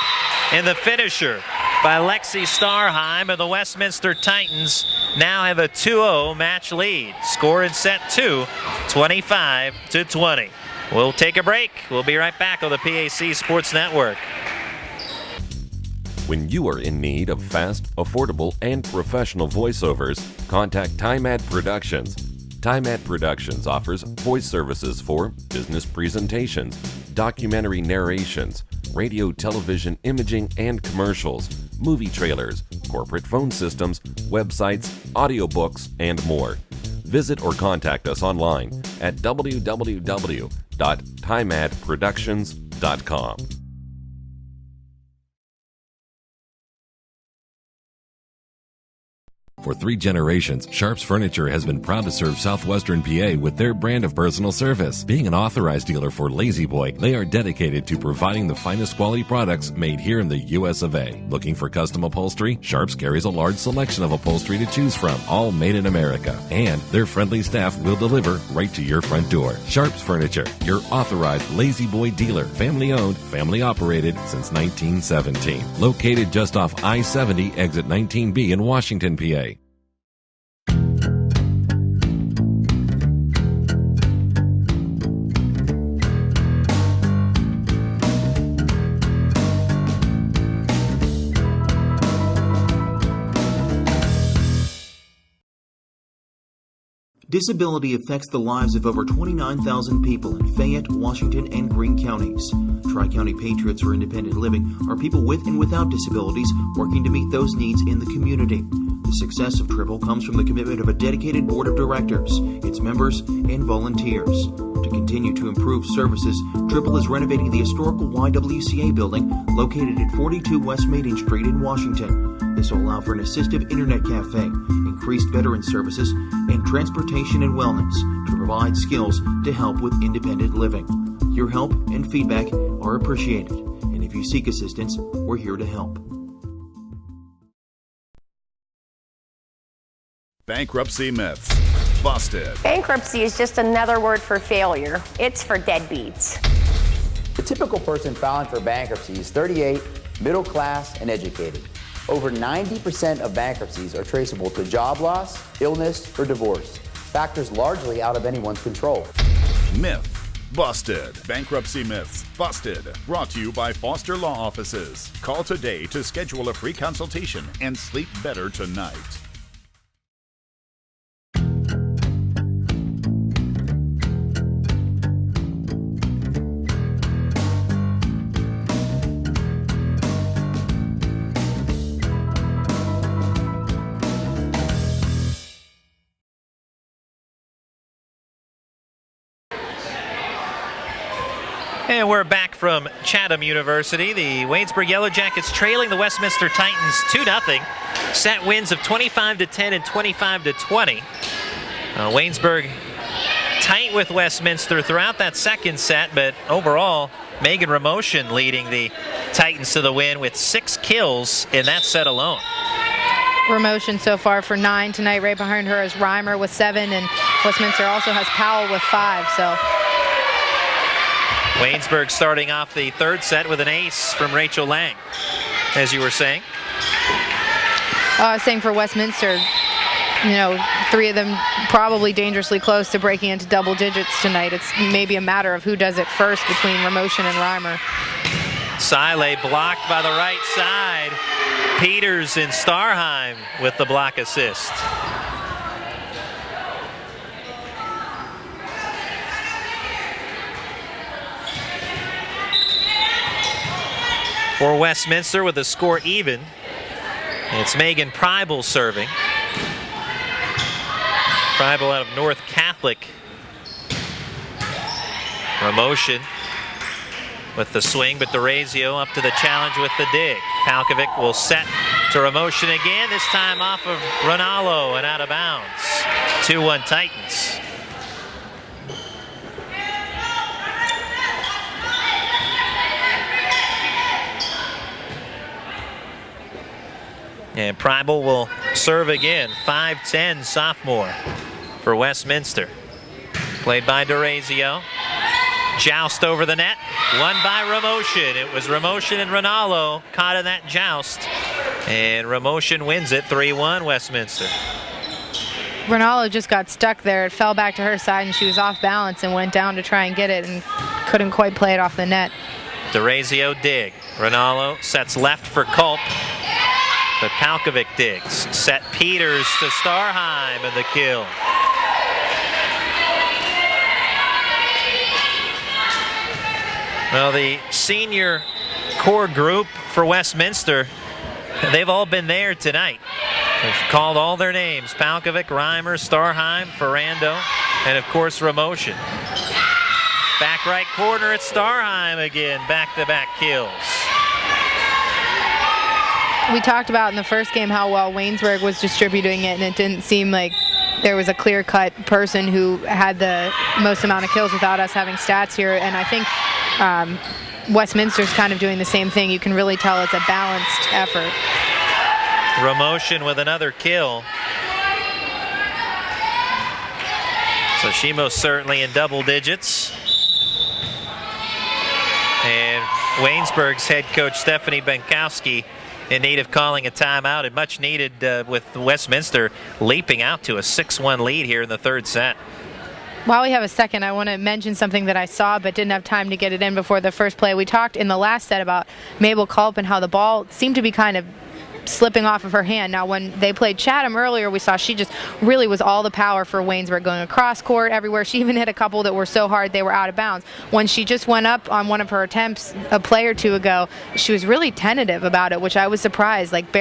Speaker 1: and the finisher by Lexi Starheim, and the Westminster Titans now have a 2-0 match lead. Score in set 2, 25-20. We'll take a break. We'll be right back on the PAC Sports Network.
Speaker 3: When you are in need of fast, affordable, and professional voiceovers, contact TimeAd Productions. TimeAd Productions offers voice services for business presentations, documentary narrations, radio, television, imaging, and commercials, movie trailers, corporate phone systems, websites, audiobooks, and more. Visit or contact us online at www.timeadproductions.com. For 3 generations, Sharps Furniture has been proud to serve Southwestern PA with their brand of personal service. Being an authorized dealer for Lazy Boy, they are dedicated to providing the finest quality products made here in the US of A. Looking for custom upholstery? Sharps carries a large selection of upholstery to choose from, all made in America. And their friendly staff will deliver right to your front door. Sharps Furniture, your authorized Lazy Boy dealer. Family owned, family operated since 1917. Located just off I-70, exit 19B in Washington, PA.
Speaker 7: Disability affects the lives of over 29,000 people in Fayette, Washington, and Greene counties. Tri-County Patriots for Independent Living are people with and without disabilities working to meet those needs in the community. The success of Triple comes from the commitment of a dedicated board of directors, its members, and volunteers. To continue to improve services, Triple is renovating the historical YWCA building located at 42 West Main Street in Washington. This will allow for an assistive internet cafe, increased veteran services, and transportation and wellness to provide skills to help with independent living. Your help and feedback are appreciated, and if you seek assistance, we're here to help.
Speaker 4: Bankruptcy myths busted.
Speaker 13: Bankruptcy is just another word for failure. It's for deadbeats.
Speaker 6: The typical person filing for bankruptcy is 38, middle class, and educated. Over 90% of bankruptcies are traceable to job loss, illness, or divorce. factors largely out of anyone's control.
Speaker 4: Myth busted. Bankruptcy myths busted. Brought to you by Foster Law Offices. Call today to schedule a free consultation and sleep better tonight.
Speaker 1: And we're back from Chatham University. The Waynesburg Yellow Jackets trailing the Westminster Titans 2-0. Set wins of 25-10 and 25-20. Waynesburg tight with Westminster throughout that second set, but overall, Megan Ramotion leading the Titans to the win with 6 kills in that set alone.
Speaker 2: Ramotion so far for 9 tonight. Right behind her is Reimer with 7, and Westminster also has Powell with 5. So
Speaker 1: Waynesburg starting off the third set with an ace from Rachel Lang, as you were saying.
Speaker 2: I was saying for Westminster, you know, 3 of them probably dangerously close to breaking into double digits tonight. It's maybe a matter of who does it first between Ramotion and Reimer.
Speaker 1: Siley blocked by the right side. Peters and Starheim with the block assist. For Westminster with the score even, it's Megan Preibel serving. Preibel out of North Catholic. Ramotion with the swing, but DeRazio up to the challenge with the dig. Palkovic will set to Ramotion again, this time off of Ronaldo and out of bounds. 2-1 Titans. And Preibel will serve again. 5'10" sophomore for Westminster. Played by DeRazio. Joust over the net. Won by Ramotion. It was Ramotion and Ronaldo caught in that joust. And Ramotion wins it 3-1 Westminster.
Speaker 2: Ronaldo just got stuck there. It fell back to her side and she was off balance and went down to try and get it and couldn't quite play it off the net.
Speaker 1: DeRazio dig. Ronaldo sets left for Culp. But Palkovic digs. Set Peters to Starheim and the kill. Well, the senior core group for Westminster, they've all been there tonight. They've called all their names. Palkovic, Reimer, Starheim, Ferrando, and of course Ramotion. Back right corner, it's Starheim again. Back-to-back kills.
Speaker 2: We talked about in the first game how well Waynesburg was distributing it, and it didn't seem like there was a clear-cut person who had the most amount of kills without us having stats here. And I think Westminster's kind of doing the same thing. You can really tell it's a balanced effort.
Speaker 1: Ramotion with another kill. So she most certainly in double digits. And Waynesburg's head coach Stephanie Benkowski in need of calling a timeout, and much needed with Westminster leaping out to a 6-1 lead here in the third set.
Speaker 2: While we have a second, I want to mention something that I saw but didn't have time to get it in before the first play. We talked in the last set about Mabel Culp and how the ball seemed to be kind of slipping off of her hand. Now, when they played Chatham earlier, we saw she just really was all the power for Waynesburg, going across court, everywhere. She even hit a couple that were so hard they were out of bounds. When she just went up on one of her attempts a play or two ago, she was really tentative about it, which I was surprised. Like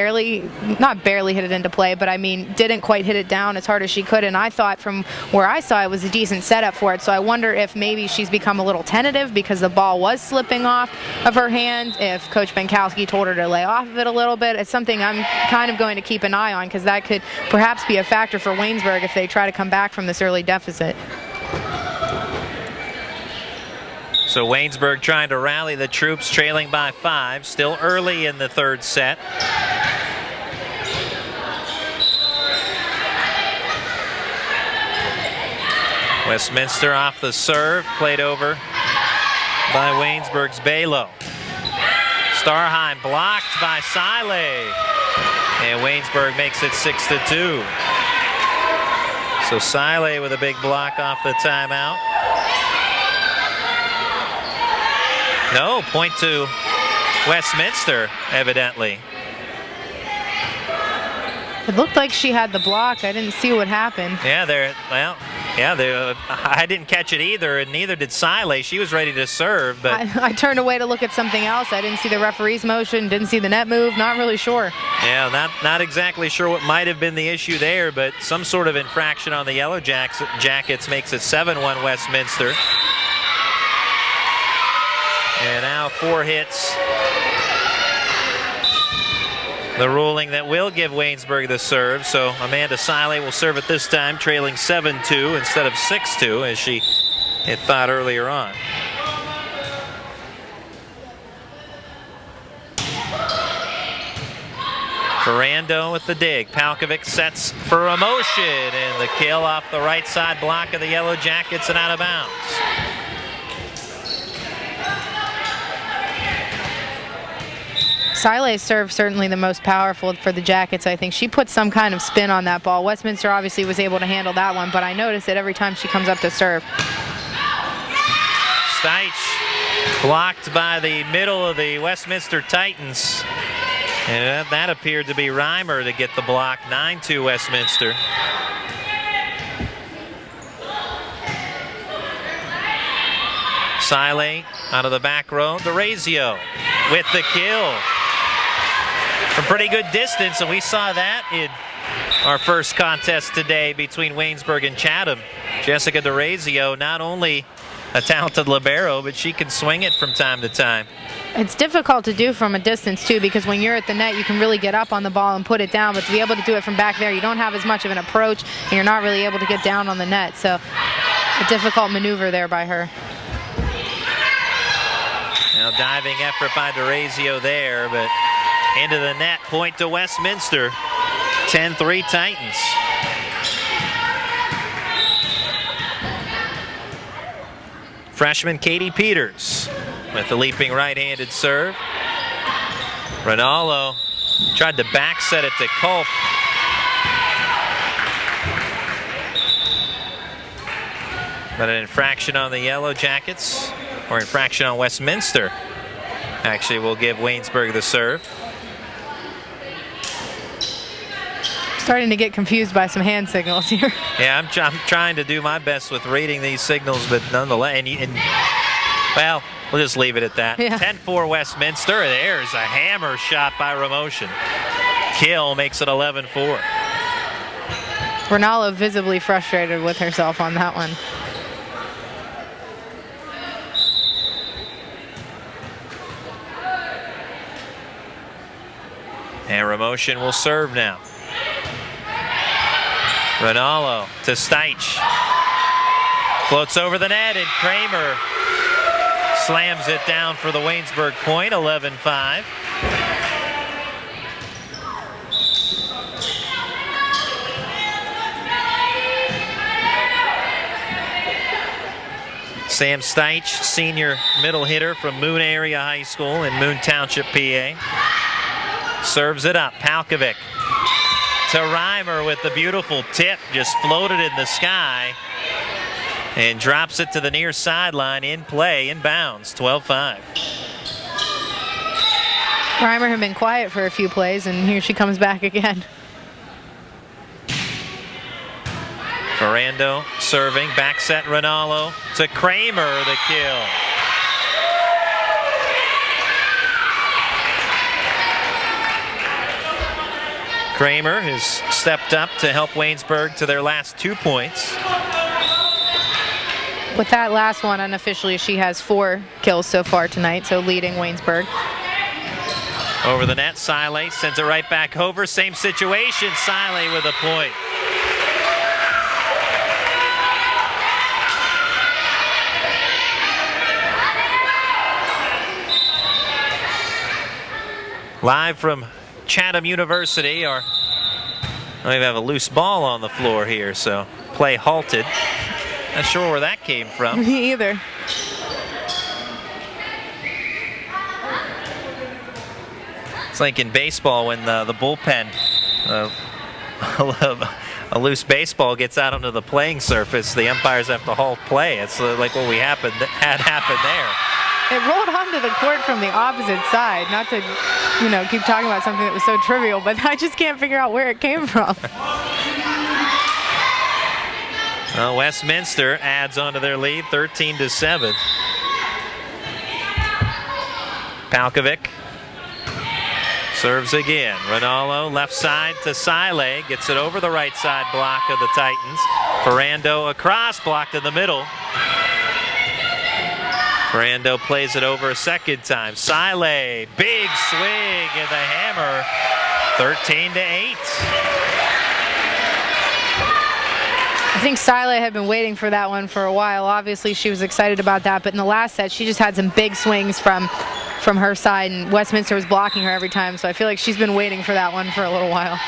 Speaker 2: not barely hit it into play, but I mean, didn't quite hit it down as hard as she could. And I thought from where I saw it was a decent setup for it. So I wonder if maybe she's become a little tentative because the ball was slipping off of her hand, if Coach Benkowski told her to lay off of it a little bit. It's something I'm kind of going to keep an eye on, because that could perhaps be a factor for Waynesburg if they try to come back from this early deficit.
Speaker 1: So Waynesburg trying to rally the troops, trailing by 5, still early in the third set. Westminster off the serve, played over by Waynesburg's Balo. Starheim blocked by Siley. And Waynesburg makes it 6-2. So Siley with a big block off the timeout. No, point to Westminster, evidently.
Speaker 2: It looked like she had the block. I didn't see what happened.
Speaker 1: Yeah, I didn't catch it either, and neither did Siley. She was ready to serve, but
Speaker 2: I turned away to look at something else. I didn't see the referee's motion, didn't see the net move, not really sure.
Speaker 1: yeah, not exactly sure what might have been the issue there, but some sort of infraction on the Yellow Jackets makes it 7-1 Westminster. And now 4 hits. The ruling that will give Waynesburg the serve. So Amanda Siley will serve it this time, trailing 7-2 instead of 6-2 as she had thought earlier on. Ferrando with the dig. Palkovic sets for a motion, and the kill off the right side block of the Yellow Jackets and out of bounds.
Speaker 2: Siley's serve certainly the most powerful for the Jackets. I think she put some kind of spin on that ball. Westminster obviously was able to handle that one, but I notice it every time she comes up to serve.
Speaker 1: Steich blocked by the middle of the Westminster Titans. And that appeared to be Reimer to get the block. 9-2 Westminster. Siley out of the back row. DeRazio with the kill. From pretty good distance, and we saw that in our first contest today between Waynesburg and Chatham. Jessica DeRazio, not only a talented libero, but she can swing it from time to time.
Speaker 2: It's difficult to do from a distance too, because when you're at the net you can really get up on the ball and put it down, but to be able to do it from back there you don't have as much of an approach and you're not really able to get down on the net. So a difficult maneuver there by her.
Speaker 1: Now diving effort by DeRazio there, but into the net, point to Westminster. 10-3 Titans. Freshman Katie Peters with the leaping right-handed serve. Ronaldo tried to back set it to Culp. But an infraction on the Yellow Jackets, or infraction on Westminster, actually will give Waynesburg the serve.
Speaker 2: Starting to get confused by some hand signals here.
Speaker 1: Yeah, I'm trying to do my best with reading these signals, but nonetheless, well, we'll just leave it at that.
Speaker 2: Yeah.
Speaker 1: 10-4 Westminster. There's a hammer shot by Ramotion. Kill makes it 11-4.
Speaker 2: Ronaldo visibly frustrated with herself on that one.
Speaker 1: And Ramotion will serve now. Ronaldo to Steich. Floats over the net, and Kramer slams it down for the Waynesburg point, 11-5. Sam Steich, senior middle hitter from Moon Area High School in Moon Township, PA. Serves it up. Palkovic to Reimer with the beautiful tip, just floated in the sky and drops it to the near sideline in play, in bounds, 12-5.
Speaker 2: Reimer had been quiet for a few plays, and here she comes back again.
Speaker 1: Ferrando serving, back set Ronaldo to Kramer, the kill. Kramer has stepped up to help Waynesburg to their last 2 points.
Speaker 2: With that last one, unofficially, she has 4 kills so far tonight, so leading Waynesburg.
Speaker 1: Over the net, Siley sends it right back over. Same situation, Siley with a point. Live from Chatham University, or we have a loose ball on the floor here, so play halted. Not sure where that came from.
Speaker 2: Me either. It's
Speaker 1: like in baseball when the bullpen a loose baseball gets out onto the playing surface, the umpires have to halt play. It's like what had happened there.
Speaker 2: It rolled onto the court from the opposite side. Not to, keep talking about something that was so trivial, but I just can't figure out where it came from.
Speaker 1: Well, Westminster adds onto their lead, 13-7. Palkovic serves again. Rinaldo left side to Sile. Gets it over the right side block of the Titans. Ferrando across, blocked in the middle. Ferrando plays it over a second time. Sile, big swing and the hammer. 13-8.
Speaker 2: I think Sile had been waiting for that one for a while. Obviously, she was excited about that, but in the last set, she just had some big swings from her side, and Westminster was blocking her every time, so I feel like she's been waiting for that one for a little while.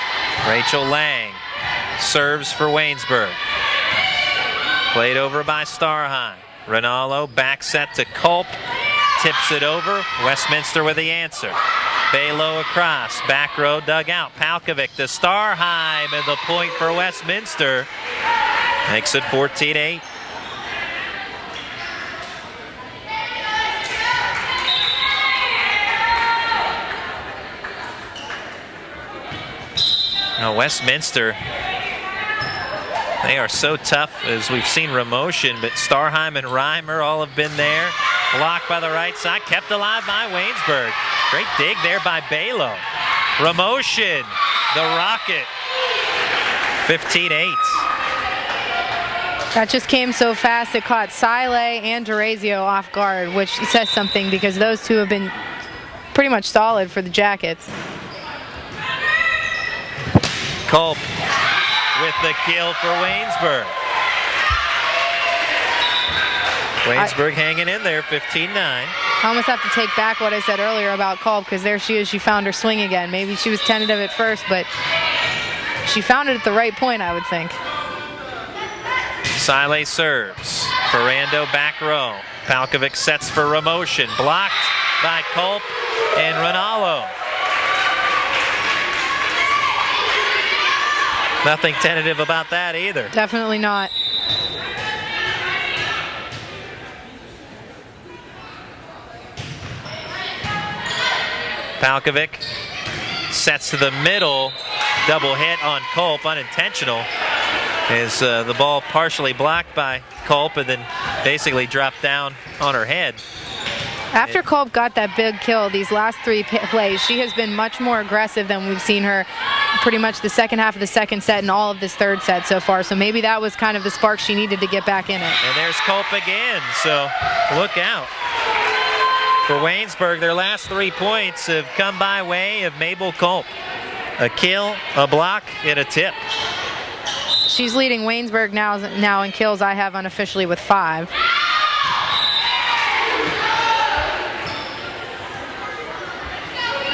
Speaker 1: Rachel Lang serves for Waynesburg. Played over by Starheim. Rinaldo back set to Culp. Tips it over. Westminster with the answer. Balo across. Back row dug out. Palkovic to Starheim, and the point for Westminster. Makes it 14-8. Now Westminster, they are so tough, as we've seen Ramotion, but Starheim and Reimer all have been there. Blocked by the right side, kept alive by Waynesburg. Great dig there by Balo. Ramotion, the rocket, 15-8.
Speaker 2: That just came so fast, it caught Sile and DeRazio off guard, which says something because those two have been pretty much solid for the Jackets.
Speaker 1: Culp with the kill for Waynesburg. Waynesburg hanging in there, 15-9.
Speaker 2: I almost have to take back what I said earlier about Culp, because there she is, she found her swing again. Maybe she was tentative at first, but she found it at the right point, I would think.
Speaker 1: Sile serves. Ferrando back row. Palkovic sets for Ramotion. Blocked by Culp and Rinaldo. Nothing tentative about that either.
Speaker 2: Definitely not.
Speaker 1: Palkovic sets to the middle. Double hit on Culp, unintentional. As the ball partially blocked by Culp and then basically dropped down on her head.
Speaker 2: After Culp got that big kill, these last three plays, she has been much more aggressive than we've seen her pretty much the second half of the second set and all of this third set so far. So maybe that was kind of the spark she needed to get back in it.
Speaker 1: And there's Culp again, so look out. For Waynesburg, their last 3 points have come by way of Mabel Culp. A kill, a block, and a tip.
Speaker 2: She's leading Waynesburg now in kills. I have unofficially with 5.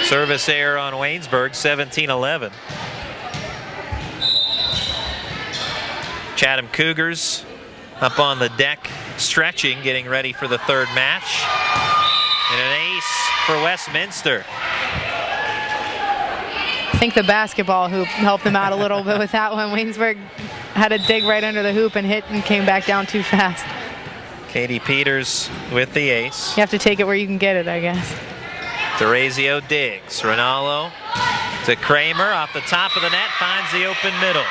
Speaker 1: Service error on Waynesburg, 17-11. Chatham Cougars up on the deck, stretching, getting ready for the third match. And an ace for Westminster.
Speaker 2: I think the basketball hoop helped them out a little bit with that one. Waynesburg had a dig right under the hoop and hit and came back down too fast.
Speaker 1: Katie Peters with the ace.
Speaker 2: You have to take it where you can get it, I guess.
Speaker 1: DeRazio digs. Rinaldo to Kramer off the top of the net, finds the open middle.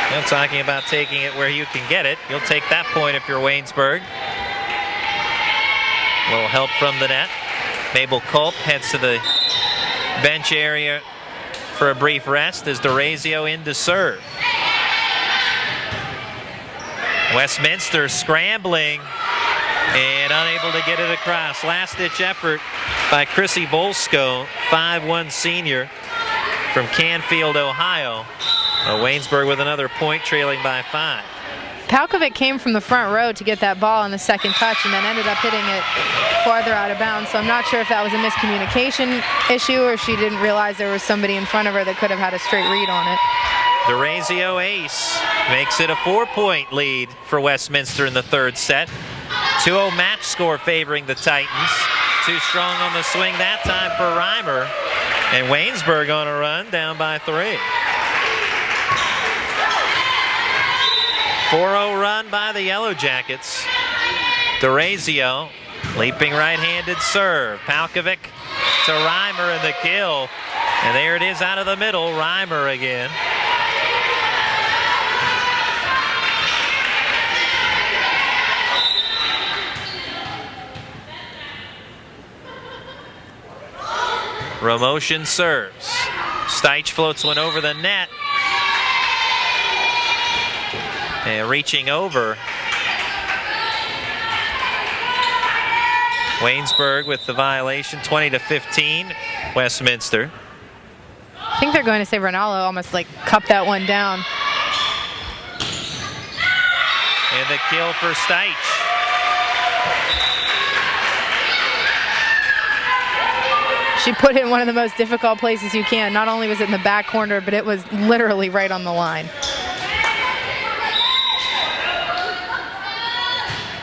Speaker 1: I'm talking about taking it where you can get it. You'll take that point if you're Waynesburg. A little help from the net. Mabel Culp heads to the bench area for a brief rest as DeRazio in to serve. Westminster scrambling and unable to get it across. Last-ditch effort by Chrissy Volsko, 5'1" senior from Canfield, Ohio. Waynesburg with another point, trailing by 5.
Speaker 2: Palkovic came from the front row to get that ball on the second touch and then ended up hitting it farther out of bounds. So I'm not sure if that was a miscommunication issue or she didn't realize there was somebody in front of her that could have had a straight read on it.
Speaker 1: DeRazio ace makes it a 4-point lead for Westminster in the third set. 2-0 match score favoring the Titans. Too strong on the swing that time for Reimer. And Waynesburg on a run, down by 3. 4-0 run by the Yellow Jackets. DeRazio, leaping right-handed serve. Palkovic to Reimer in the kill. And there it is out of the middle. Reimer again. Ramotion serves. Steich floats one over the net. And reaching over. Waynesburg with the violation, 20-15, Westminster.
Speaker 2: I think they're going to say Ronaldo almost like cupped that one down.
Speaker 1: And the kill for Steich.
Speaker 2: She put it in one of the most difficult places you can. Not only was it in the back corner, but it was literally right on the line.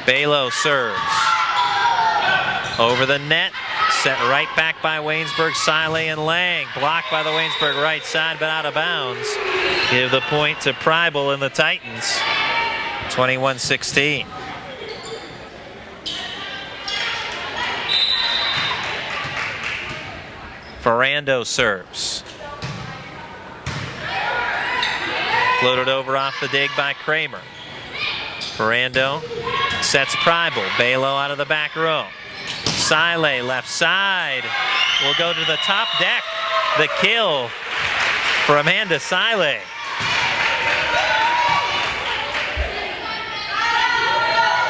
Speaker 1: Balo serves. Over the net. Set right back by Waynesburg. Sile and Lang. Blocked by the Waynesburg right side, but out of bounds. Give the point to Preibel and the Titans. 21-16. Ferrando serves. Floated over off the dig by Kramer. Ferrando sets Preibel. Balo out of the back row. Sile left side. Will go to the top deck. The kill for Amanda Sile.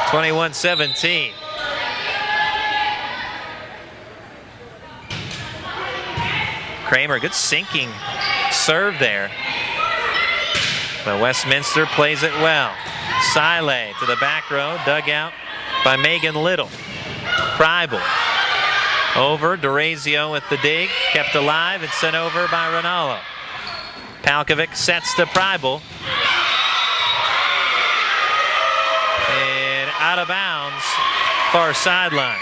Speaker 1: (21-17). Kramer, good sinking serve there. But Westminster plays it well. Sile to the back row, dug out by Megan Little. Preibel over, DeRazio with the dig, kept alive and sent over by Ronaldo. Palkovic sets to Preibel. And out of bounds, far sideline.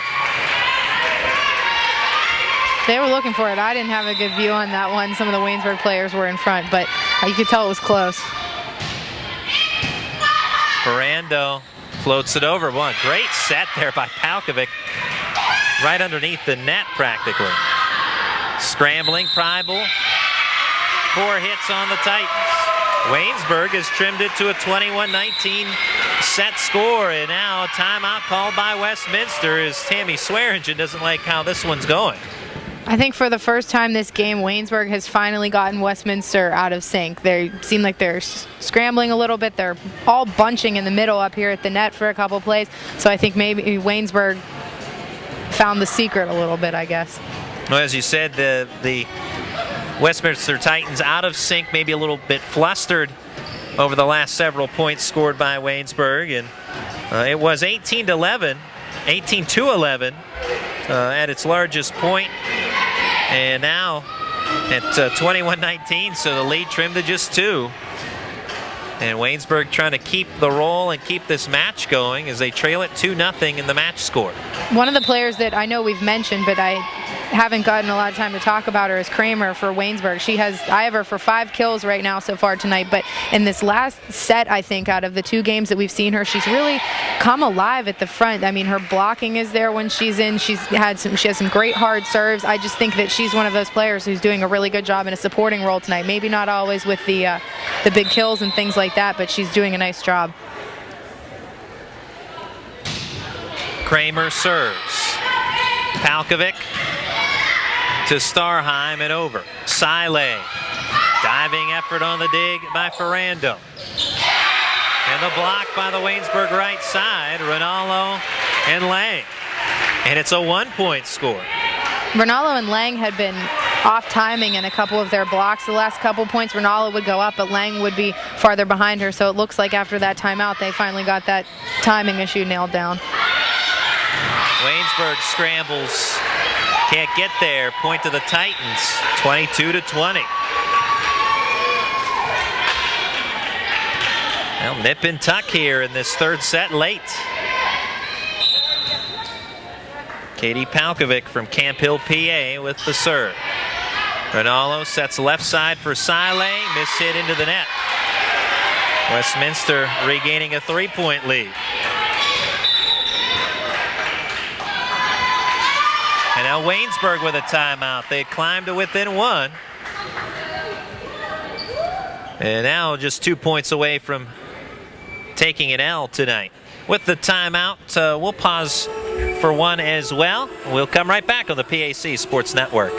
Speaker 2: They were looking for it. I didn't have a good view on that one. Some of the Waynesburg players were in front, but you could tell it was close.
Speaker 1: Ferrando floats it over. One great set there by Palkovic. Right underneath the net, practically. Scrambling, Preibel. 4 hits on the Titans. Waynesburg has trimmed it to a 21-19 set score, and now a timeout called by Westminster as Tammy Swearingen doesn't like how this one's going.
Speaker 2: I think for the first time this game, Waynesburg has finally gotten Westminster out of sync. They seem like they're scrambling a little bit. They're all bunching in the middle up here at the net for a couple plays. So I think maybe Waynesburg found the secret a little bit, I guess.
Speaker 1: Well, as you said, the Westminster Titans out of sync, maybe a little bit flustered over the last several points scored by Waynesburg. And it was 18-11, 18-11 at its largest point. And now at 21-19, so the lead trimmed to just 2. And Waynesburg trying to keep the roll and keep this match going as they trail it 2-0 in the match score.
Speaker 2: One of the players that I know we've mentioned, but I haven't gotten a lot of time to talk about her, is Kramer for Waynesburg. I have her for 5 kills right now so far tonight, but in this last set, I think, out of the 2 games that we've seen her, she's really come alive at the front. I mean, her blocking is there when she's in. She has some great hard serves. I just think that she's one of those players who's doing a really good job in a supporting role tonight. Maybe not always with the big kills and things like that, but she's doing a nice job.
Speaker 1: Kramer serves. Palkovic to Starheim and over. Sile. Diving effort on the dig by Ferrando. And the block by the Waynesburg right side, Ronaldo and Lang. And it's a 1-point score.
Speaker 2: Ronaldo and Lang had been off timing in a couple of their blocks. The last couple points, Ronaldo would go up, but Lang would be farther behind her. So it looks like after that timeout, they finally got that timing issue nailed down.
Speaker 1: Waynesburg scrambles. Can't get there. Point to the Titans. 22-20. Well, nip and tuck here in this third set late. Katie Palkovic from Camp Hill, PA with the serve. Ronaldo sets left side for Sile. Miss hit into the net. Westminster regaining a 3-point lead. And now Waynesburg with a timeout. They climbed to within one. And now just 2 points away from taking an L tonight. With the timeout, we'll pause for one as well. We'll come right back on the PAC Sports Network.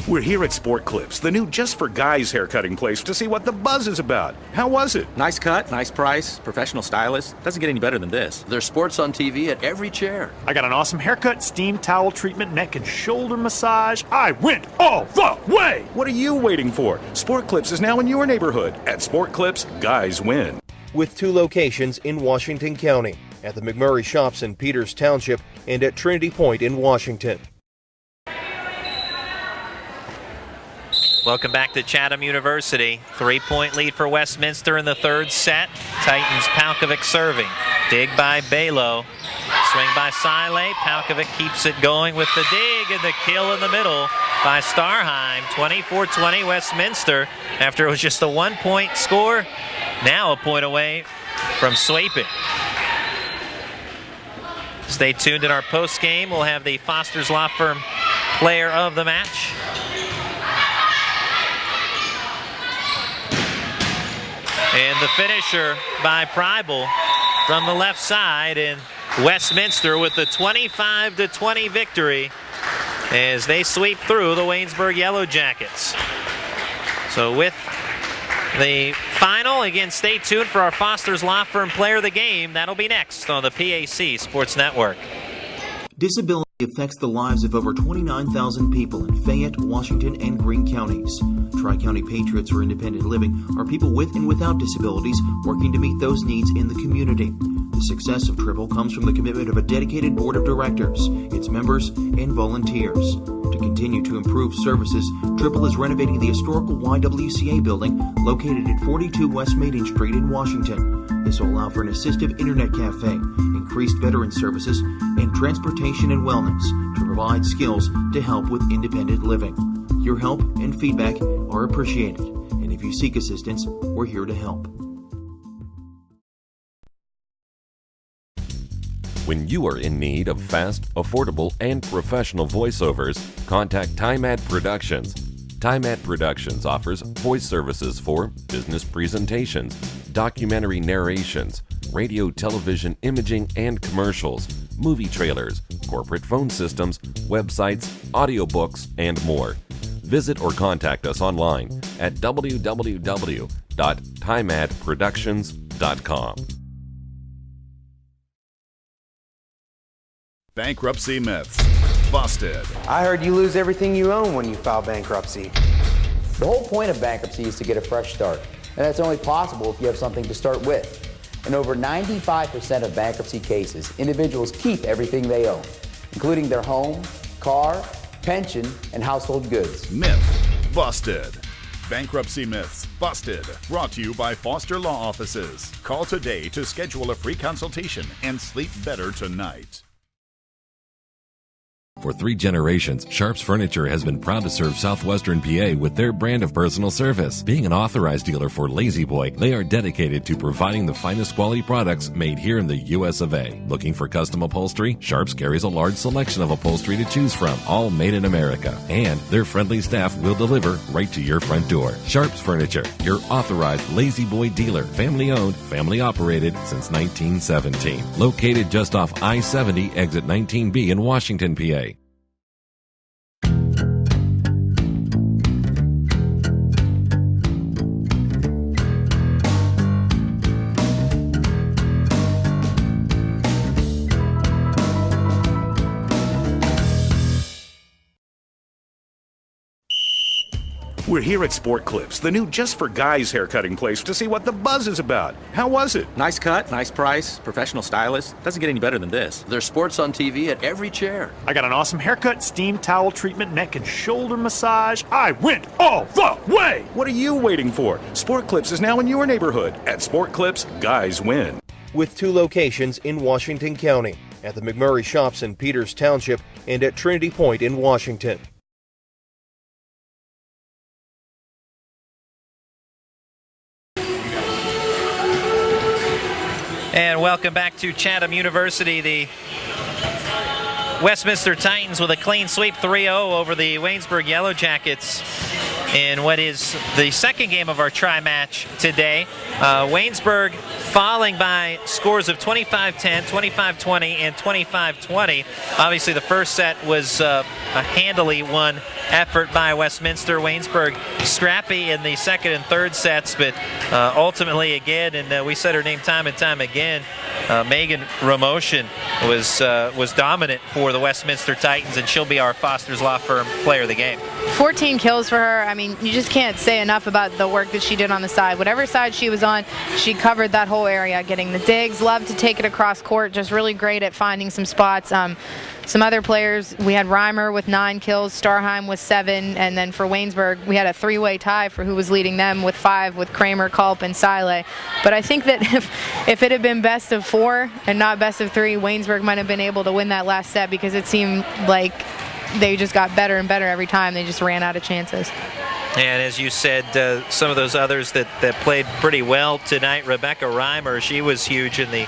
Speaker 8: We're here at Sport Clips, the new just for guys haircutting place, to see what the buzz is about. How was it?
Speaker 9: Nice cut, nice price, professional stylist. Doesn't get any better than this.
Speaker 10: There's sports on TV at every chair.
Speaker 11: I got an awesome haircut, steam towel treatment, neck and shoulder massage. I went all the way!
Speaker 8: What are you waiting for? Sport Clips is now in your neighborhood. At Sport Clips, guys win.
Speaker 12: With 2 locations in Washington County, at the McMurray Shops in Peters Township and at Trinity Point in Washington.
Speaker 1: Welcome back to Chatham University. 3-point lead for Westminster in the third set. Titans Palkovic serving. Dig by Balo. Swing by Sile. Palkovic keeps it going with the dig and the kill in the middle by Starheim. 24-20 Westminster after it was just a 1-point score. Now a point away from sweeping. Stay tuned in our post game. We'll have the Foster's Law Firm player of the match. And the finisher by Preibel from the left side, and Westminster with the 25-20 victory as they sweep through the Waynesburg Yellow Jackets. So with the final, again, stay tuned for our Foster's Law Firm player of the game. That'll be next on the PAC Sports Network.
Speaker 7: Disability affects the lives of over 29,000 people in Fayette, Washington, and Greene counties. Tri-County Patriots for Independent Living are people with and without disabilities working to meet those needs in the community. The success of Triple comes from the commitment of a dedicated board of directors, its members, and volunteers. To continue to improve services, Triple is renovating the historical YWCA building located at 42 West Maiden Street in Washington. This will allow for an assistive internet cafe, increased veteran services, and transportation and wellness to provide skills to help with independent living. Your help and feedback are appreciated, and if you seek assistance, we're here to help.
Speaker 3: When you are in need of fast, affordable, and professional voiceovers, contact TimeAd Productions. TimeAd Productions offers voice services for business presentations, documentary narrations, radio, television, imaging, and commercials, movie trailers, corporate phone systems, websites, audiobooks, and more. Visit or contact us online at www.timeadproductions.com.
Speaker 4: Bankruptcy myths busted.
Speaker 5: I heard you lose everything you own when you file bankruptcy.
Speaker 6: The whole point of bankruptcy is to get a fresh start, and that's only possible if you have something to start with. In over 95% of bankruptcy cases, individuals keep everything they own, including their home, car, pension, and household goods.
Speaker 4: Myth busted. Bankruptcy myths busted. Brought to you by Foster Law Offices. Call today to schedule a free consultation and sleep better tonight.
Speaker 3: For 3 generations, Sharps Furniture has been proud to serve Southwestern PA with their brand of personal service. Being an authorized dealer for Lazy Boy, they are dedicated to providing the finest quality products made here in the US of A. Looking for custom upholstery? Sharps carries a large selection of upholstery to choose from, all made in America. And their friendly staff will deliver right to your front door. Sharps Furniture, your authorized Lazy Boy dealer. Family owned, family operated since 1917. Located just off I-70, exit 19B in Washington, PA.
Speaker 8: We're here at Sport Clips, the new just for guys haircutting place, to see what the buzz is about. How was it?
Speaker 9: Nice cut, nice price, professional stylist. Doesn't get any better than this.
Speaker 10: There's sports on TV at every chair.
Speaker 11: I got an awesome haircut, steam towel treatment, neck and shoulder massage. I went all the way!
Speaker 8: What are you waiting for? Sport Clips is now in your neighborhood. At Sport Clips, guys win.
Speaker 12: With 2 locations in Washington County, at the McMurray Shops in Peters Township and at Trinity Point in Washington.
Speaker 1: And welcome back to Chatham University. The Westminster Titans with a clean sweep 3-0 over the Waynesburg Yellow Jackets in what is the second game of our tri-match today. Waynesburg falling by scores of 25-10, 25-20, and 25-20. Obviously, the first set was a handily won effort by Westminster. Waynesburg scrappy in the second and third sets, but ultimately again, and we said her name time and time again, Megan Ramoshin was dominant for the Westminster Titans, and she'll be our Foster's Law Firm Player of the Game.
Speaker 2: 14 kills for her. I mean, you just can't say enough about the work that she did on the side. Whatever side she was on, she covered that whole area, getting the digs, loved to take it across court, just really great at finding some spots. Some other players, we had Reimer with 9 kills, Starheim with 7, and then for Waynesburg, we had a 3-way tie for who was leading them with 5 with Kramer, Culp, and Sile. But I think that if it had been best of 4 and not best of 3, Waynesburg might have been able to win that last set because it seemed like they just got better and better every time. They just ran out of chances.
Speaker 1: And as you said, some of those others that played pretty well tonight, Rebecca Reimer, she was huge in the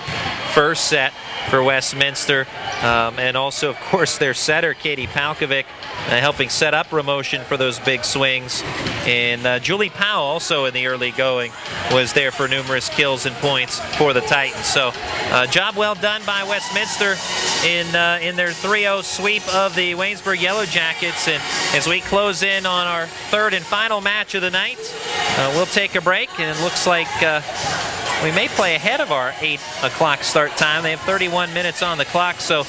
Speaker 1: first set for Westminster. And also, of course, their setter, Katie Palkovic, helping set up Ramoshin for those big swings. And Julie Powell, also in the early going, was there for numerous kills and points for the Titans. So job well done by Westminster in their 3-0 sweep of the Waynesburg Yellow Jackets. And as we close in on our third and final match of the night, we'll take a break, and it looks like we may play ahead of our 8 o'clock start time. They have 31 minutes on the clock, so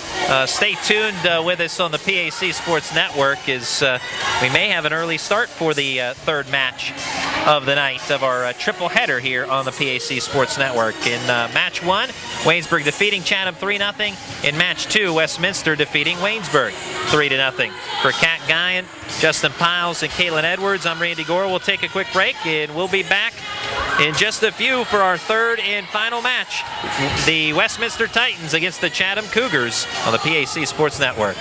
Speaker 1: stay tuned with us on the PAC Sports Network, as we may have an early start for the third match of the night of our triple header here on the PAC Sports Network. In match 1, Waynesburg defeating Chatham 3-0. In match 2, Westminster defeating Waynesburg 3-0. For Kat Guyan, Justin Piles, and Caitlin Edwards, I'm Randy Gore. We'll take a quick break, and we'll be back in just a few for our third and final match, the Westminster Titans against the Chatham Cougars on the PAC Sports Network.